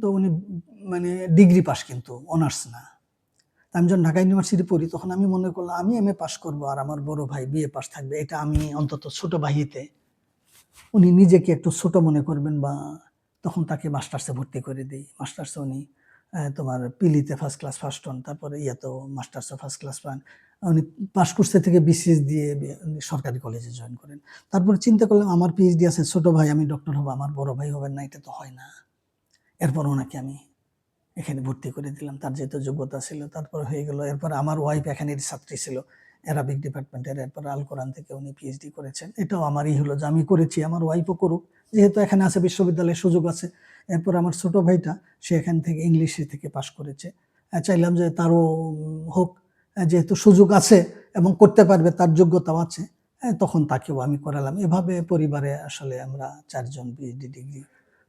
তো উনি মানে ডিগ্রি পাস, কিন্তু অনার্স না। আমি যখন ঢাকা ইউনিভার্সিটি পড়ি, তখন আমি মনে করলাম আমি এমএ পাস করবো আর আমার বড় ভাই বিএ পাস থাকবে। এটা আমি অন্তত ছোট ভাইতে, উনি নিজেকে একটু ছোট মনে করবেন, বা তখন তাকে মাস্টার্সে ভর্তি করে দিই। মাস্টার্সে উনি তোমার পিলিতে ফার্স্ট ক্লাস ফার্স্ট হন, তারপরে ইয়াতেও মাস্টার্সে ফার্স্ট ক্লাস পান। উনি পাস কোর্সে থেকে বিসিএস দিয়ে সরকারি কলেজে জয়েন করেন। তারপরে চিন্তা করলাম আমার পিএইচডি আছে, ছোট ভাই আমি ডক্টর হবো, আমার বড় ভাই হবেন না, এটা তো হয় না। এরপর ওনাকে আমি এখানে ভর্তি করে দিলাম, তার যেহেতু যোগ্যতা ছিল। তারপর হয়ে গেল, এরপর আমার ওয়াইফ এখানের ছাত্রী ছিল, অ্যারাবিক ডিপার্টমেন্টের। এরপর আল কোরআন থেকে উনি পিএইচডি করেছেন। এটাও আমারই হলো যে আমি করেছি, আমার ওয়াইফও করুক, যেহেতু এখানে আছে, বিশ্ববিদ্যালয়ের সুযোগ আছে। এরপর আমার ছোট ভাইটা, সে এখান থেকে ইংলিশে থেকে পাশ করেছে। চাইলাম যে তারও হোক, যেহেতু সুযোগ আছে এবং করতে পারবে, তার যোগ্যতাও আছে, তখন তাকেও আমি করালাম। এভাবে পরিবারে আসলে আমরা 4 জন পিএইচডি ডিগ্রি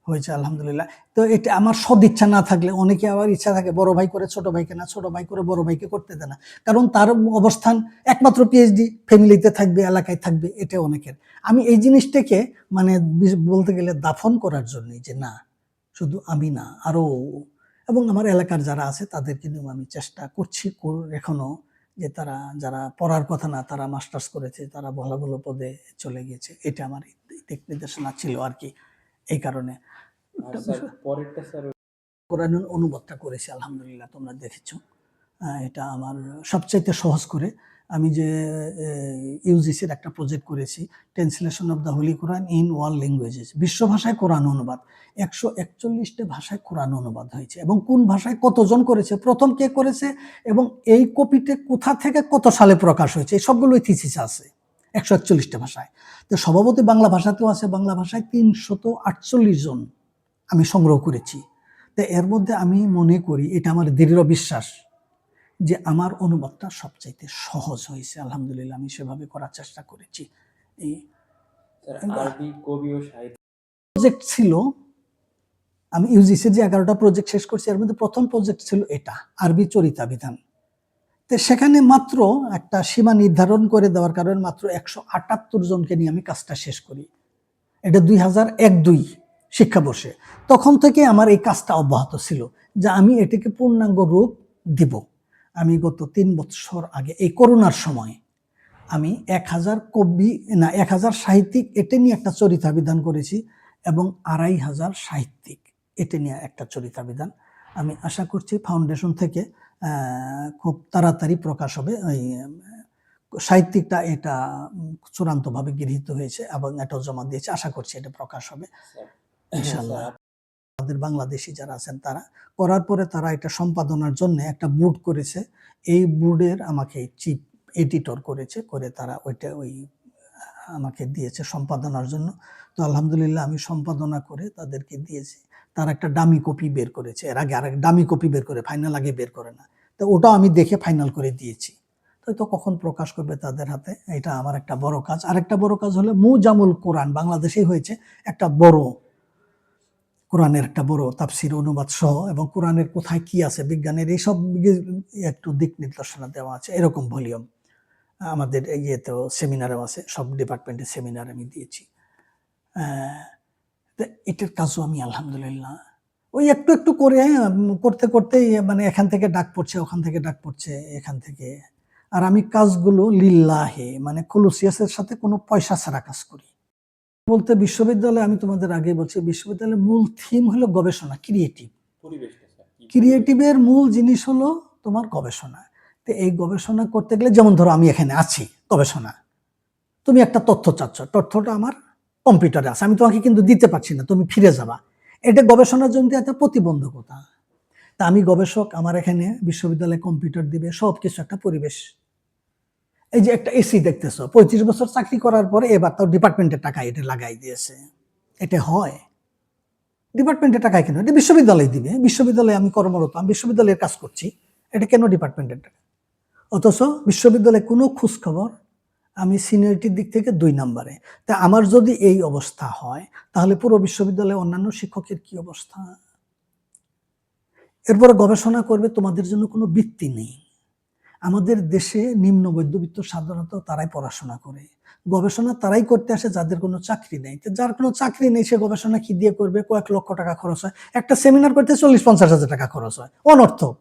হয়েছে আলহামদুলিল্লাহ। তো এটা আমার সদিচ্ছা না থাকলে, অনেকে আবার ইচ্ছা থাকে বড় ভাই করে ছোট ভাইকে না, ছোট ভাই করে বড় ভাইকে করতে দেয় না, কারণ তার অবস্থান একমাত্র পিএইচডি, ফ্যামিলিতে থাকবে, এলাকায় থাকবে, এটা অনেকের। আমি এই জিনিসটাকে মানে বলতে গেলে দাফন করার জন্য, যে না শুধু আমি না, আরো, এবং আমার এলাকার যারা আছে তাদেরকে নিয়েও আমি চেষ্টা করছি এখনো, যে তারা যারা পড়ার কথা না, তারা মাস্টার্স করেছে, তারা ভালো ভালো পদে চলে গিয়েছে। এটা আমার দিক নির্দেশনা ছিল আর কি। এই কারণে কোরআনের অনুবাদটা করেছি আলহামদুলিল্লাহ, তোমরা দেখেছো। এটা আমার সবচাইতে সহজ করে। আমি যে ইউজিসির একটা প্রজেক্ট করেছি, translation of the Holi Quran in world languages, বিশ্ব ভাষায় কোরআন অনুবাদ। 141টা ভাষায় কোরআন অনুবাদ হয়েছে, এবং কোন ভাষায় কতজন করেছে, প্রথম কে করেছে, এবং এই কপিতে কোথা থেকে কত সালে প্রকাশ হয়েছে, এই সবগুলোই থিসিস আছে 141টা ভাষায়। তো স্বভাবতই বাংলা ভাষাতেও আছে, বাংলা ভাষায় 348 জন আমি সংগ্রহ করেছি। তো এর মধ্যে আমি মনে করি, এটা আমার দৃঢ় বিশ্বাস, যে আমার অনুবাদটা সবচাইতে সহজ হয়েছে আলহামদুলিল্লাহ। আমি সেভাবে করার চেষ্টা করেছি। এই আরবি কবি ও সাহিত্য প্রজেক্ট ছিল, আমি ইউজিসির যে 11টা প্রজেক্ট শেষ করছি, এর মধ্যে প্রথম প্রজেক্ট ছিল এটা, আরবি চরিতাবিধান। তো সেখানে মাত্র একটা সীমা নির্ধারণ করে দেওয়ার কারণে মাত্র 178 জনকে নিয়ে আমি কাজটা শেষ করি। এটা 2001-2 শিক্ষাবর্ষে। তখন থেকে আমার এই কাজটা অব্যাহত ছিল, যে আমি এটাকে পূর্ণাঙ্গ রূপ দিব। আমি গত 3 বছর আগে, এই করোনার সময়, আমি 1000 কবি না 1000 সাহিত্যিক এটা নিয়ে একটা চরিতাবিধান করেছি, এবং 2500 সাহিত্যিক এটা নিয়ে একটা চরিতাবিধান। আমি আশা করছি ফাউন্ডেশন থেকে খুব তাড়াতাড়ি প্রকাশ হবে। ওই সাহিত্যিকটা এটা চূড়ান্তভাবে গৃহীত হয়েছে এবং এটাও জমা দিয়েছে। আশা করছি এটা প্রকাশ হবে স্যার ইনশাল্লাহ। স্যার আমাদের বাংলাদেশি যারা আছেন তারা করার পরে তারা এটা সম্পাদনার জন্য একটা বোর্ড করেছে। এই বোর্ডের আমাকে চিফ এডিটর করেছে, করে তারা ওইটা আমাকে দিয়েছে সম্পাদনার জন্য। তো আলহামদুলিল্লাহ আমি সম্পাদনা করে তাদেরকে দিয়েছি। তারা একটা ডামি কপি বের করেছে, এর আগে আরেক ডামি কপি বের করে, ফাইনাল আগে বের করে না। তো ওটাও আমি দেখে ফাইনাল করে দিয়েছি। তো কখন প্রকাশ করবে তাদের হাতে, এটা আমার একটা বড় কাজ। আরেকটা বড় কাজ হলো মুজামুল কোরআন, বাংলাদেশেই হয়েছে একটা বড় কোরআনের একটা বড় তাফসির অনুবাদ সহ, এবং কোরআনের কোথায় কি আছে বিজ্ঞানের এইসব একটু দিক নির্দেশনা দেওয়া আছে, এরকম ভলিউম আমাদের ইয়েতেও সেমিনারেও আছে, সব ডিপার্টমেন্টের সেমিনার আমি দিয়েছি। এটার কাজও আমি আলহামদুলিল্লাহ ওই একটু একটু করে করতে করতে মানে এখান থেকে ডাক পড়ছে, ওখান থেকে ডাক পড়ছে, এখান থেকে। আর আমি কাজগুলো লিল্লাহে মানে খুলুসিয়াসের সাথে কোনো পয়সা ছাড়া কাজ করি। বলতে বিশ্ববিদ্যালয়ে আমি তোমাদের আগে বলছি, বিশ্ববিদ্যালয়ের মূল থিম হলো গবেষণা, ক্রিয়েটিভ। পরিবেশটা স্যার ক্রিয়েটিভের মূল জিনিস হলো তোমার গবেষণা। তো এই গবেষণা করতে গেলে, যেমন ধরো আমি এখানে আছি গবেষণা, তুমি একটা তথ্য চাচ্ছ, তথ্যটা আমার কম্পিউটারে আছে, আমি তোমাকে কিন্তু দিতে পারছি না, তুমি ফিরে যাবা, এটা গবেষণার জন্য একটা প্রতিবন্ধকতা। তা আমি গবেষক, আমার এখানে বিশ্ববিদ্যালয়ে কম্পিউটার দিবে, সব কিছু একটা পরিবেশ। এই যে একটা এসি দেখতেছো, 35 বছর চাকরি করার পরে এবার তাও ডিপার্টমেন্টের টাকা এটা লাগাই দিয়েছে। এটা হয়? ডিপার্টমেন্টের টাকায় কেন? এটা বিশ্ববিদ্যালয় দিবে, বিশ্ববিদ্যালয়ে আমি কর্মরত, আমি বিশ্ববিদ্যালয়ের কাজ করছি, এটা কেন ডিপার্টমেন্টের টাকা? অথচ বিশ্ববিদ্যালয়ে কোনো খোঁজ খবর, আমি সিনিয়রিটির দিক থেকে 2 নম্বরে। তা আমার যদি এই অবস্থা হয়, তাহলে পুরো বিশ্ববিদ্যালয়ে অন্যান্য শিক্ষকের কি অবস্থা? এরপরে গবেষণা করবে, তোমাদের জন্য কোনো বৃত্তি নেই। আমাদের দেশে নিম্ন মধ্যবিত্ত সাধারণত তারাই পড়াশোনা করে, গবেষণা তারাই করতে আসে যাদের কোনো চাকরি নেই। তো যার কোনো চাকরি নেই সে গবেষণা কি দিয়ে করবে? কয়েক লক্ষ টাকা খরচ হয়, একটা সেমিনার করতে 40-50 হাজার টাকা খরচ হয়, অনর্থক।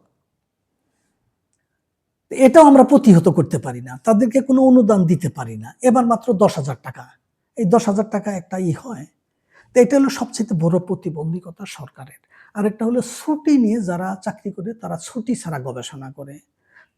এটাও আমরা প্রতিহত করতে পারি না, তাদেরকে কোনো অনুদান দিতে পারি না। এবার মাত্র 10,000 টাকা, এই 10,000 টাকা একটা হয়। তো এটা হলো সবচেয়ে বড় প্রতিবন্ধকতা সরকারের। আরেকটা হলো ছুটি নিয়ে যারা চাকরি করে, তারা ছুটি ছাড়া গবেষণা করে।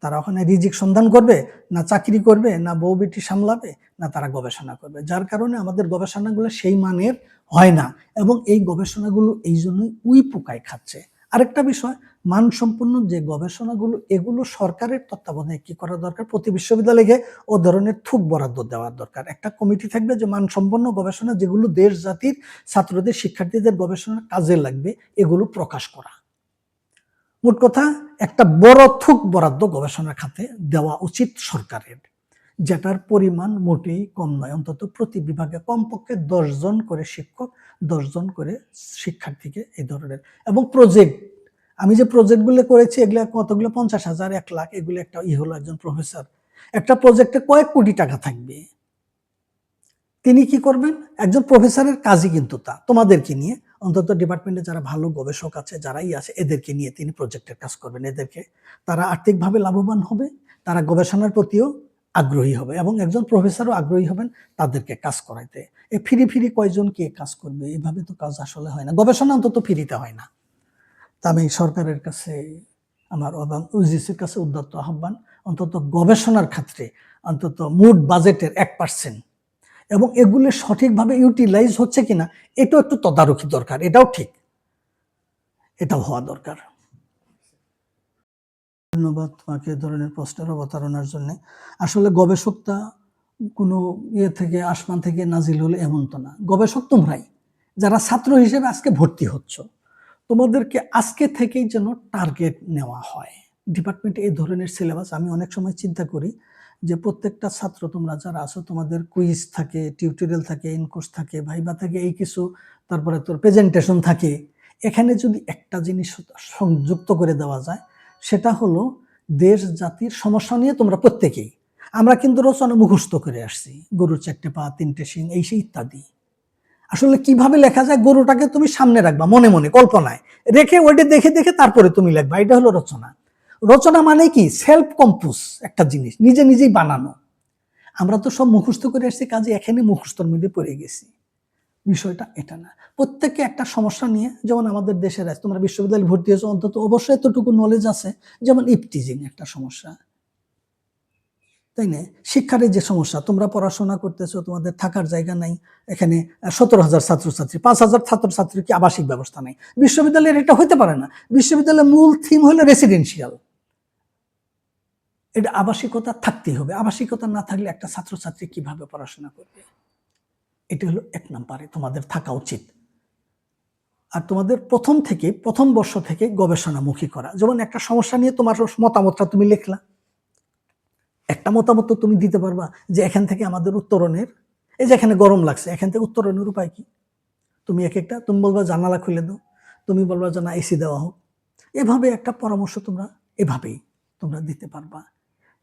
তারা ওখানে রিজিক সন্ধান করবে, না চাকরি করবে, না বউ বেটি সামলাবে, না তারা গবেষণা করবে। যার কারণে আমাদের গবেষণাগুলো সেই মানের হয় না, এবং এই গবেষণাগুলো এই জন্যই পোকায় খাচ্ছে। আরেকটা বিষয়, মানসম্পন্ন যে গবেষণাগুলো, এগুলো সরকারের তত্ত্বাবধানে কি করা দরকার? প্রতি বিশ্ববিদ্যালয়ে ও ধরনের থুক বরাদ্দ দেওয়ার দরকার। একটা কমিটি থাকবে যে মানসম্পন্ন গবেষণা যেগুলো দেশ জাতির ছাত্রদের শিক্ষার্থীদের গবেষণার কাজে লাগবে, এগুলো প্রকাশ করা। মোট কথা, একটা বড় থুক বরাদ্দ গবেষণা খাতে দেওয়া উচিত সরকারের, যেটার পরিমাণ মোটেই কম নয়। অন্তত প্রতি বিভাগে কমপক্ষে 10 জন করে শিক্ষক, 10 জন করে শিক্ষার্থীকে এই ধরনের। এবং প্রজেক্ট, আমি যে প্রজেক্টগুলো করেছি এগুলো কতগুলো, 50,000, 1 লাখ, এগুলো একটা হলো একজন প্রফেসর, একটা প্রজেক্টে কয়েক কোটি টাকা থাকবে। তিনি কি করবেন? একজন প্রফেসরের কাজই কিন্তু তা, তোমাদেরকে নিয়ে, অন্তত ডিপার্টমেন্টে যারা ভালো গবেষক আছে, যারাই আছে, এদেরকে নিয়ে তিনি প্রজেক্টের কাজ করবেন। এদেরকে, তারা আর্থিকভাবে লাভবান হবে, তারা গবেষণার প্রতিও আগ্রহী হবে, এবং একজন প্রফেসরও আগ্রহী হবেন তাদেরকে কাজ করাইতে। ফ্রি কয়জন কে কাজ করবে? এভাবে তো কাজ আসলে হয় না, গবেষণা অন্তত ফ্রিতে হয় না। তা আমি সরকারের কাছে আমার ইউজিসির কাছে উদ্যত আহ্বান, অন্তত গবেষণার ক্ষেত্রে অন্তত মোট বাজেটের 1%, এবং এগুলো সঠিকভাবে ইউটিলাইজ হচ্ছে কিনা এটাও একটু তদারকি দরকার। এটাও ঠিক, এটাও হওয়া দরকার। ধন্যবাদ তোমাকে ধরনের প্রশ্নের অবতারণার জন্য। আসলে গবেষকটা কোনো থেকে আসমান থেকে নাজিল হলে এমন তো না। গবেষক তোমরাই, যারা ছাত্র হিসেবে আজকে ভর্তি হচ্ছ, তোমাদেরকে আজকে থেকেই যেন টার্গেট নেওয়া হয়। ডিপার্টমেন্টে এই ধরনের সিলেবাস, আমি অনেক সময় চিন্তা করি যে প্রত্যেকটা ছাত্র তোমরা যারা আছো, তোমাদের কুইজ থাকে, টিউটোরিয়াল থাকে, ইনকোর্স থাকে, ভাইবা থাকে, এই কিছু, তারপরে তোর প্রেজেন্টেশন থাকে। এখানে যদি একটা জিনিস সংযুক্ত করে দেওয়া যায়, সেটা হলো দেশ জাতির সমস্যা নিয়ে তোমরা প্রত্যেকেই, আমরা কিন্তু রচনা মুখস্থ করে আসছি, গরুর 4টে পা 3টে শিং, এই সেই ইত্যাদি। আসলে কিভাবে লেখা যায়, গরুটাকে তুমি সামনে রাখবা মনে মনে কল্পনায় রেখে, ওইটা দেখে দেখে তারপরে তুমি লিখবা, এটা হলো রচনা। রচনা মানে কি? সেলফ কম্পোজ একটা জিনিস, নিজে নিজেই বানানো। আমরা তো সব মুখস্থ করে আসছি, কাজে এখানে মুখস্থর মধ্যে পড়ে গেছি, বিষয়টা এটা না। প্রত্যেকে একটা সমস্যা নিয়ে, যেমন আমাদের দেশের আছে, তোমরা বিশ্ববিদ্যালয়ে ভর্তি হয়েছো, অন্তত অবশ্যই এতটুকু নলেজ আছে, যেমন ইপটিজিং একটা সমস্যা, তাই না? শিক্ষার যে সমস্যা, তোমরা পড়াশোনা করতেছো, তোমাদের থাকার জায়গা নাই, এখানে 17,000 ছাত্রছাত্রী, 5,000 ছাত্রছাত্রীর কি আবাসিক ব্যবস্থা নাই? বিশ্ববিদ্যালয়ের এটা হতে পারে না। বিশ্ববিদ্যালয়ের মূল থিম হলো রেসিডেন্সিয়াল, এটা আবাসিকতা থাকতেই হবে। আবাসিকতা না থাকলে একটা ছাত্রছাত্রী কিভাবে পড়াশোনা করবে? এটা হলো 1 নম্বরে তোমাদের থাকা উচিত। আর তোমাদের প্রথম বর্ষ থেকে গবেষণামুখী করা। যেমন একটা সমস্যা নিয়ে তোমার মতামতটা তুমি লিখলা, একটা মতামত তো তুমি দিতে পারবা যে এখান থেকে আমাদের উত্তরণের, এই যে এখানে গরম লাগছে, এখান থেকে উত্তরণের উপায় কি? তুমি একটা, তুমি বলবা জানালা খুলে দাও, তুমি বলবা যে না এসি দেওয়া হোক। এভাবে একটা পরামর্শ তোমরা এভাবেই তোমরা দিতে পারবা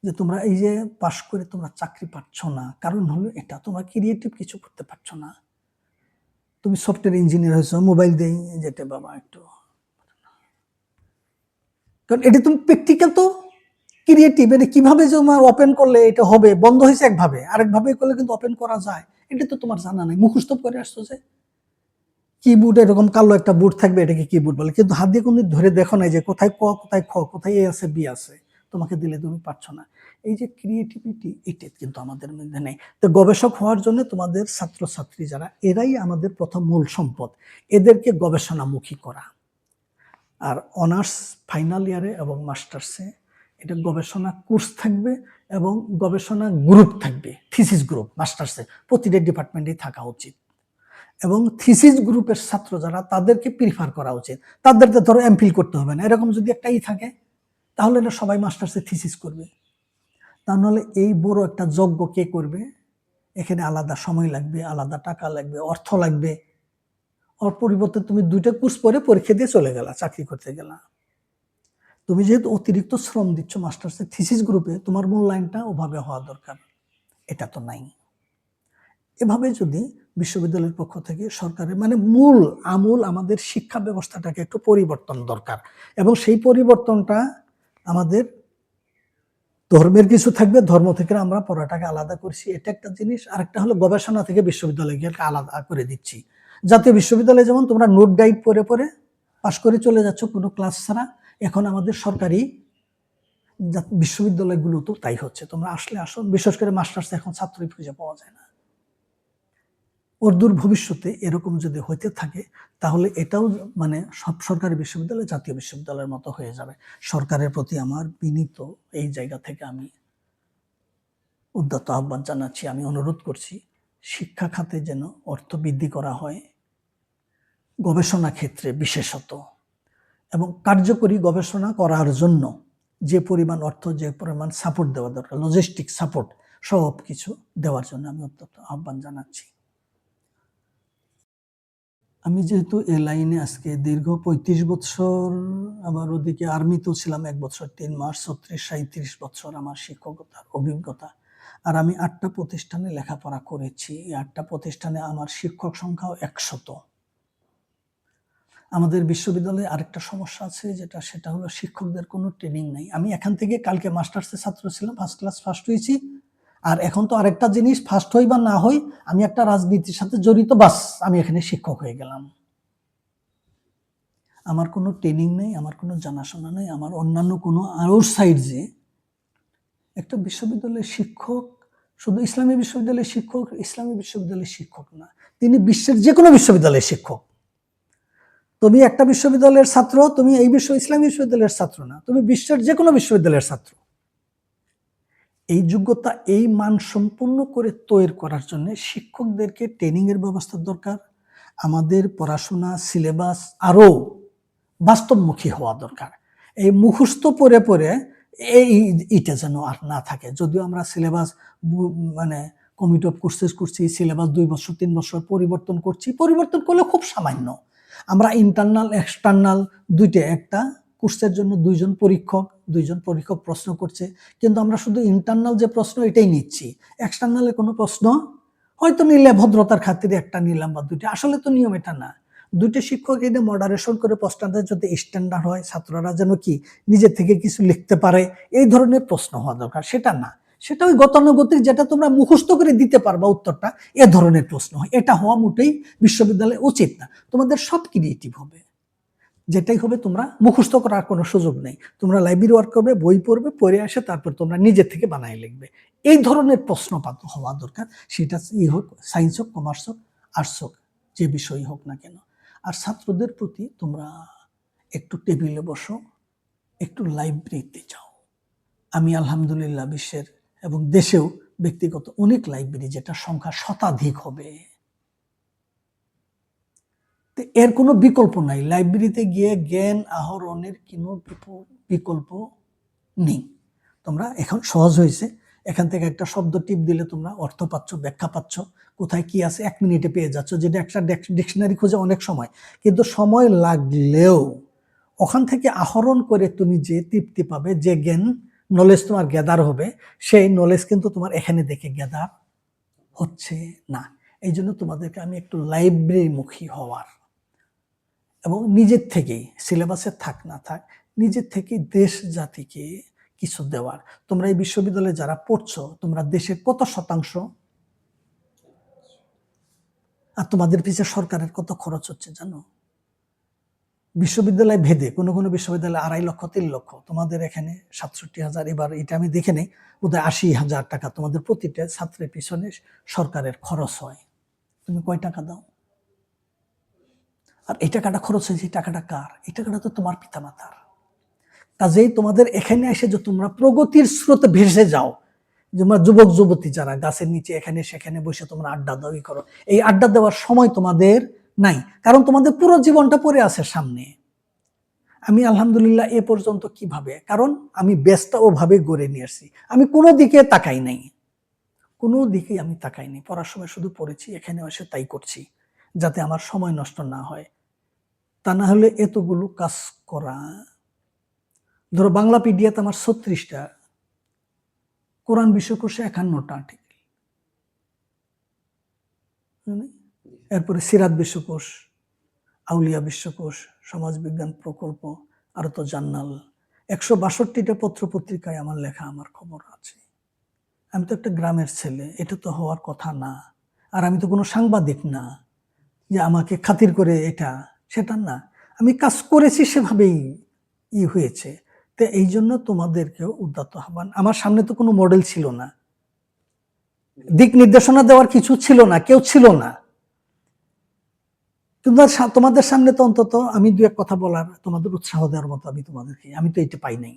যে তোমরা এই যে পাশ করে তোমরা চাকরি পাচ্ছ না, কারণ হলো এটা, তোমরা ক্রিয়েটিভ কিছু করতে পারছো না। তুমি সফটওয়্যার ইঞ্জিনিয়ার হয়েছো, মোবাইল দেই যেতে বাবা একটু, কারণ এটা তুমি প্র্যাকটিক্যাল তো ক্রিয়েটিভ, এটা কিভাবে যে তোমার ওপেন করলে এটা হবে, বন্ধ হয়েছে একভাবে, আরেকভাবে করলে কিন্তু ওপেন করা যায়, এটা তো তোমার জানা নাই, মুখস্থ করে আসছো যে কিবোর্ড এরকম কালো একটা বোর্ড থাকবে, এটাকে কিবোর্ড বলে, কিন্তু হাত দিয়ে কোনো ধরে দেখো নাই যে কোথায় ক, কোথায় খ, কোথায় এ আছে বি আছে, তোমাকে দিলে তুমি পারছো না। এই যে ক্রিয়েটিভিটি, এটা কিন্তু আমাদের মধ্যে নেই। তো গবেষক হওয়ার জন্য তোমাদের ছাত্রছাত্রী যারা, এরাই আমাদের প্রথম মূল সম্পদ, এদেরকে গবেষণামুখী করা। আর অনার্স ফাইনাল ইয়ারে এবং মাস্টার্সে এটা গবেষণা কোর্স থাকবে এবং গবেষণা গ্রুপ থাকবে, থিসিস গ্রুপ মাস্টার্সে প্রতিটা ডিপার্টমেন্টেই থাকা উচিত। এবং থিসিস গ্রুপের ছাত্র যারা, তাদেরকে প্রিফার করা উচিত। তাদেরকে ধরো এমফিল করতে হবে না, এরকম যদি একটাই থাকে তাহলে এটা সবাই মাস্টার্সে থিসিস করবে। তা নাহলে এই বড় একটা যজ্ঞ কে করবে? এখানে আলাদা সময় লাগবে, আলাদা টাকা লাগবে, অর্থ লাগবে। ওর পরিবর্তে তুমি 2টা কোর্স পরে পরীক্ষা দিয়ে চলে গেলা, চাকরি করতে গেলা। তুমি যেহেতু অতিরিক্ত শ্রম দিচ্ছ মাস্টার্সের থিসিস গ্রুপে, তোমার মূল্যায়নটা ওভাবে হওয়া দরকার, এটা তো নাই। এভাবে যদি বিশ্ববিদ্যালয়ের পক্ষ থেকে সরকারের মূল আমূল আমাদের শিক্ষা ব্যবস্থাটাকে একটু পরিবর্তন দরকার, এবং সেই পরিবর্তনটা আমাদের ধর্মের কিছু থাকবে, ধর্ম থেকে আমরা পড়াটাকে আলাদা করছি, এটা একটা জিনিস। আরেকটা হলো গবেষণা থেকে বিশ্ববিদ্যালয়কে আলাদা করে দিচ্ছি। জাতীয় বিশ্ববিদ্যালয়ে যেমন তোমরা নোট গাইড পড়ে পড়ে পাশ করে চলে যাচ্ছ কোনো ক্লাস ছাড়া, এখন আমাদের সরকারি বিশ্ববিদ্যালয়গুলো তো তাই হচ্ছে। তোমরা আসলে আসো, বিশেষ করে মাস্টার্স এখন ছাত্রই খুঁজে পাওয়া যায় না। অদূর ভবিষ্যতে এরকম যদি হইতে থাকে তাহলে এটাও সব সরকারি বিশ্ববিদ্যালয় জাতীয় বিশ্ববিদ্যালয়ের মতো হয়ে যাবে। সরকারের প্রতি আমার বিনীত এই জায়গা থেকে আমি উদ্যত আহ্বান জানাচ্ছি, আমি অনুরোধ করছি, শিক্ষা খাতে যেন অর্থ বৃদ্ধি করা হয়, গবেষণা ক্ষেত্রে বিশেষত, এবং কার্যকরী গবেষণা করার জন্য যে পরিমাণ অর্থ, যে পরিমাণ সাপোর্ট দেওয়া দরকার, লজিস্টিক সাপোর্ট, সব কিছু দেওয়ার জন্য আমি উদ্যত আহ্বান জানাচ্ছি। আমি যেহেতু এ লাইনে আজকে দীর্ঘ 35 বছর, আমার ওদিকে আর্মিতেও ছিলাম 1 বছর 3 মাস, 36-37 বছর আমার শিক্ষকতার অভিজ্ঞতা। আর আমি 8টা প্রতিষ্ঠানে লেখাপড়া করেছি। এই 8টা প্রতিষ্ঠানে আমার শিক্ষক সংখ্যাও 100। আমাদের বিশ্ববিদ্যালয়ে আরেকটা সমস্যা আছে, সেটা হলো শিক্ষকদের কোনো ট্রেনিং নাই। আমি এখান থেকে কালকে মাস্টার্সের ছাত্র ছিলাম, ফার্স্ট ক্লাস ফার্স্ট হয়েছি। আর এখন তো আরেকটা জিনিস, ফার্স্ট হই বা না হই, আমি একটা রাজনীতির সাথে জড়িত, বাস আমি এখানে শিক্ষক হয়ে গেলাম। আমার কোনো ট্রেনিং নেই, আমার কোনো জানাশোনা নেই, আমার অন্যান্য কোনো আউটসাইড যে একটা বিশ্ববিদ্যালয়ের শিক্ষক, শুধু ইসলামী বিশ্ববিদ্যালয়ের শিক্ষক, ইসলামী বিশ্ববিদ্যালয়ের শিক্ষক না, তিনি বিশ্বের যে কোনো বিশ্ববিদ্যালয়ের শিক্ষক। তুমি একটা বিশ্ববিদ্যালয়ের ছাত্র, তুমি এই ইসলামী বিশ্ববিদ্যালয়ের ছাত্র না, তুমি বিশ্বের যে কোনো বিশ্ববিদ্যালয়ের ছাত্র। এই যোগ্যতা, এই মান সম্পন্ন করে তৈরি করার জন্য শিক্ষকদেরকে ট্রেনিংয়ের ব্যবস্থা দরকার। আমাদের পড়াশোনা সিলেবাস আরও বাস্তবমুখী হওয়া দরকার। এই মুখস্থ পড়ে পড়ে এইটা যেন আর না থাকে। যদিও আমরা সিলেবাস কমিটি অফ কোর্সেস করছি, সিলেবাস 2 বছর 3 বছর পরিবর্তন করছি, পরিবর্তন করলে খুব সামান্য। আমরা ইন্টারনাল এক্সটার্নাল দুইটা, একটা কোর্সের জন্য 2জন পরীক্ষক প্রশ্ন করছে, কিন্তু আমরা শুধু ইন্টারনাল যে প্রশ্ন এটাই নিচ্ছি, এক্সটার্নালে কোনো প্রশ্ন হয়তো নিলে ভদ্রতার খাতিরে একটা নিলাম বা 2টা, আসলে তো নিয়ম এটা না। 2টা শিক্ষক এটা মডারেশন করে প্রশ্নটা যাতে স্ট্যান্ডার্ড হয়, ছাত্ররা যেন কি নিজে থেকে কিছু লিখতে পারে, এই ধরনের প্রশ্ন হওয়া দরকার। সেটা না, সেটা ওই গতানুগতিক যেটা তোমরা মুখস্থ করে দিতে পারবা উত্তরটা, এ ধরনের প্রশ্ন হয়। এটা হওয়া মোটেই বিশ্ববিদ্যালয়ে উচিত না। তোমাদের সব ক্রিয়েটিভ হবে, যেটাই হবে তোমরা মুখস্থ করার কোনো সুযোগ নেই। তোমরা লাইব্রেরি ওয়ার্ক করবে, বই পড়বে, পড়ে আসে তারপর তোমরা নিজের থেকে বানায় লিখবে। এই ধরনের প্রশ্নপাত হওয়া দরকার, সেটা হোক সায়েন্স হোক, কমার্স হোক, আর্টস হোক, যে বিষয় হোক না কেন। আর ছাত্রদের প্রতি তোমরা একটু টেবিলে বসো, একটু লাইব্রেরিতে যাও। আমি আলহামদুলিল্লাহ বিশ্বের এবং দেশেও ব্যক্তিগত অনেক লাইব্রেরি, যেটা সংখ্যা শতাধিক হবে, এর কোনো বিকল্প নাই। লাইব্রেরিতে গিয়ে জ্ঞান আহরণের কোনো বিকল্প নেই। তোমরা এখন সহজ হয়েছে, এখান থেকে একটা শব্দ টিপ দিলে তোমরা অর্থ পাচ্ছ, ব্যাখ্যা পাচ্ছ, কোথায় কি আছে 1 মিনিটে পেয়ে যাচ্ছ, যেটা একটা ডিকশনারি খোঁজে অনেক সময়। কিন্তু সময় লাগলেও ওখান থেকে আহরণ করে তুমি যে তৃপ্তি পাবে, যে জ্ঞান নলেজ তোমার গ্যাদার হবে, সেই নলেজ কিন্তু তোমার এখানে দেখে গ্যাদার হচ্ছে না। এই জন্য তোমাদেরকে আমি একটু লাইব্রেরিমুখী হওয়ার এবং নিজের থেকেই, সিলেবাসে থাক না থাক, নিজের থেকে দেশ জাতিকে কিছু দেওয়ার। তোমরা এই বিশ্ববিদ্যালয়ে যারা পড়ছো, তোমরা দেশের কত শতাংশ, আর তোমাদের পিছিয়ে সরকারের কত খরচ হচ্ছে জানো? বিশ্ববিদ্যালয় ভেদে কোনো কোনো বিশ্ববিদ্যালয়ে 2.5 লক্ষ 3 লক্ষ, তোমাদের এখানে 67,000। এবার এটা আমি দেখে নেই, বোধহয় 80,000 টাকা তোমাদের প্রতিটা ছাত্রের পিছনে সরকারের খরচ হয়। তুমি কয় টাকা দাও? আর এই টাকাটা খরচ হয়েছে, এই টাকাটা কার? এই টাকাটা তো তোমার পিতামাতার। কাজেই তোমাদের এখানে এসে যে তোমরা প্রগতির স্রোতে ভেসে যাও, যেমন যুবক যুবতী যারা গাছের নিচে এখানে সেখানে বসে তোমরা আড্ডা দাও, করো, এই আড্ডা দেওয়ার সময় তোমাদের নাই, কারণ তোমাদের পুরো জীবনটা পড়ে আছে সামনে। আমি আলহামদুলিল্লাহ এ পর্যন্ত কিভাবে, কারণ আমি বেসটা ওভাবে গড়ে নিয়ে আসছি। আমি কোনো দিকে তাকাই নাই, কোনো দিকে আমি তাকাই নাই। পড়ার সময় শুধু পড়েছি, এখানে এসে তাই করছি, যাতে আমার সময় নষ্ট না হয়। তা না হলে এতগুলো কাজ করা, ধরো বাংলা পিডিয়াতে আমার 36টা, কোরআন বিশ্বকোষে 51টা আর্টিকেল, এরপরে সিরাত বিশ্বকোষ, আউলিয়া বিশ্বকোষ, সমাজবিজ্ঞান প্রকল্প, আর তো জার্নাল, 162টা পত্র পত্রিকায় আমার লেখা, আমার খবর আছে। আমি তো একটা গ্রামের ছেলে, এটা তো হওয়ার কথা না। আর আমি তো কোনো সাংবাদিক না যে আমাকে খাতির করে এটা সেটা না। আমি কাজ করেছি, সেভাবেই হয়েছে। তো এই জন্য তোমাদেরকেও উদ্যত আহ্বান। আমার সামনে তো কোনো মডেল ছিল না, দিক নির্দেশনা দেওয়ার কিছু ছিল না, কেউ ছিল না। তোমাদের সামনে তো অন্তত আমি 2 এক কথা বলার, তোমাদের উৎসাহ দেওয়ার মতো আমি তো এটা পাই নাই।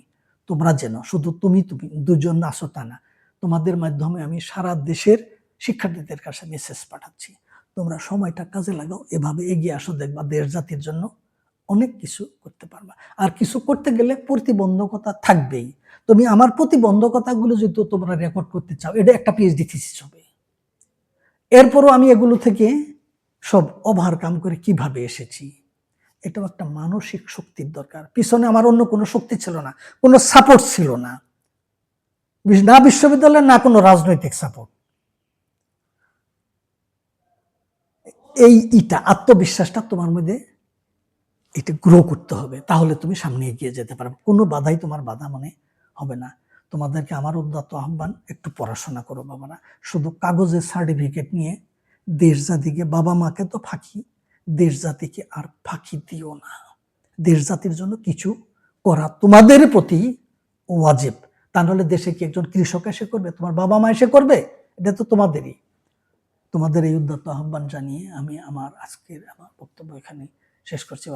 তোমরা যেন শুধু তুমি দুজন আসো তা না, তোমাদের মাধ্যমে আমি সারা দেশের শিক্ষার্থীদের কাছে মেসেজ পাঠাচ্ছি। তোমরা সময়টা কাজে লাগাও, এভাবে এগিয়ে আসো, দেখবা দেশ জাতির জন্য অনেক কিছু করতে পারবা। আর কিছু করতে গেলে প্রতিবন্ধকতা থাকবেই। তুমি আমার প্রতিবন্ধকতাগুলো যদি তোমরা রেকর্ড করতে চাও, এটা একটা পিএইচডি থিসিস হবে। এরপরও আমি এগুলো থেকে সব ওভারকাম করে কিভাবে এসেছি, এটাও একটা মানসিক শক্তির দরকার। পিছনে আমার অন্য কোনো শক্তি ছিল না, কোনো সাপোর্ট ছিল না, না বিশ্ববিদ্যালয়ের, না কোনো রাজনৈতিক সাপোর্ট। এইটা আত্মবিশ্বাসটা তোমার মধ্যে এটা গ্রো করতে হবে, তাহলে তুমি সামনে এগিয়ে যেতে পারবে। কোনো বাধাই তোমার বাধা মনে হবে না। তোমাদেরকে আমার উদ্যত আহ্বান, একটু পড়াশোনা করো বাবারা। শুধু কাগজের সার্টিফিকেট নিয়ে দেশ জাতিকে, বাবা মাকে তো ফাঁকি, দেশ জাতিকে আর ফাঁকি দিও না। দেশ জাতির জন্য কিছু করা তোমাদের প্রতি ওয়াজিব। তা নাহলে দেশে কি একজন কৃষক এসে করবে? তোমার বাবা মা এসে করবে? এটা তো তোমাদেরই। তোমাদের এই উদ্যত আহ্বান জানিয়ে আমি আমার আজকের বক্তব্য এখানে শেষ করছি।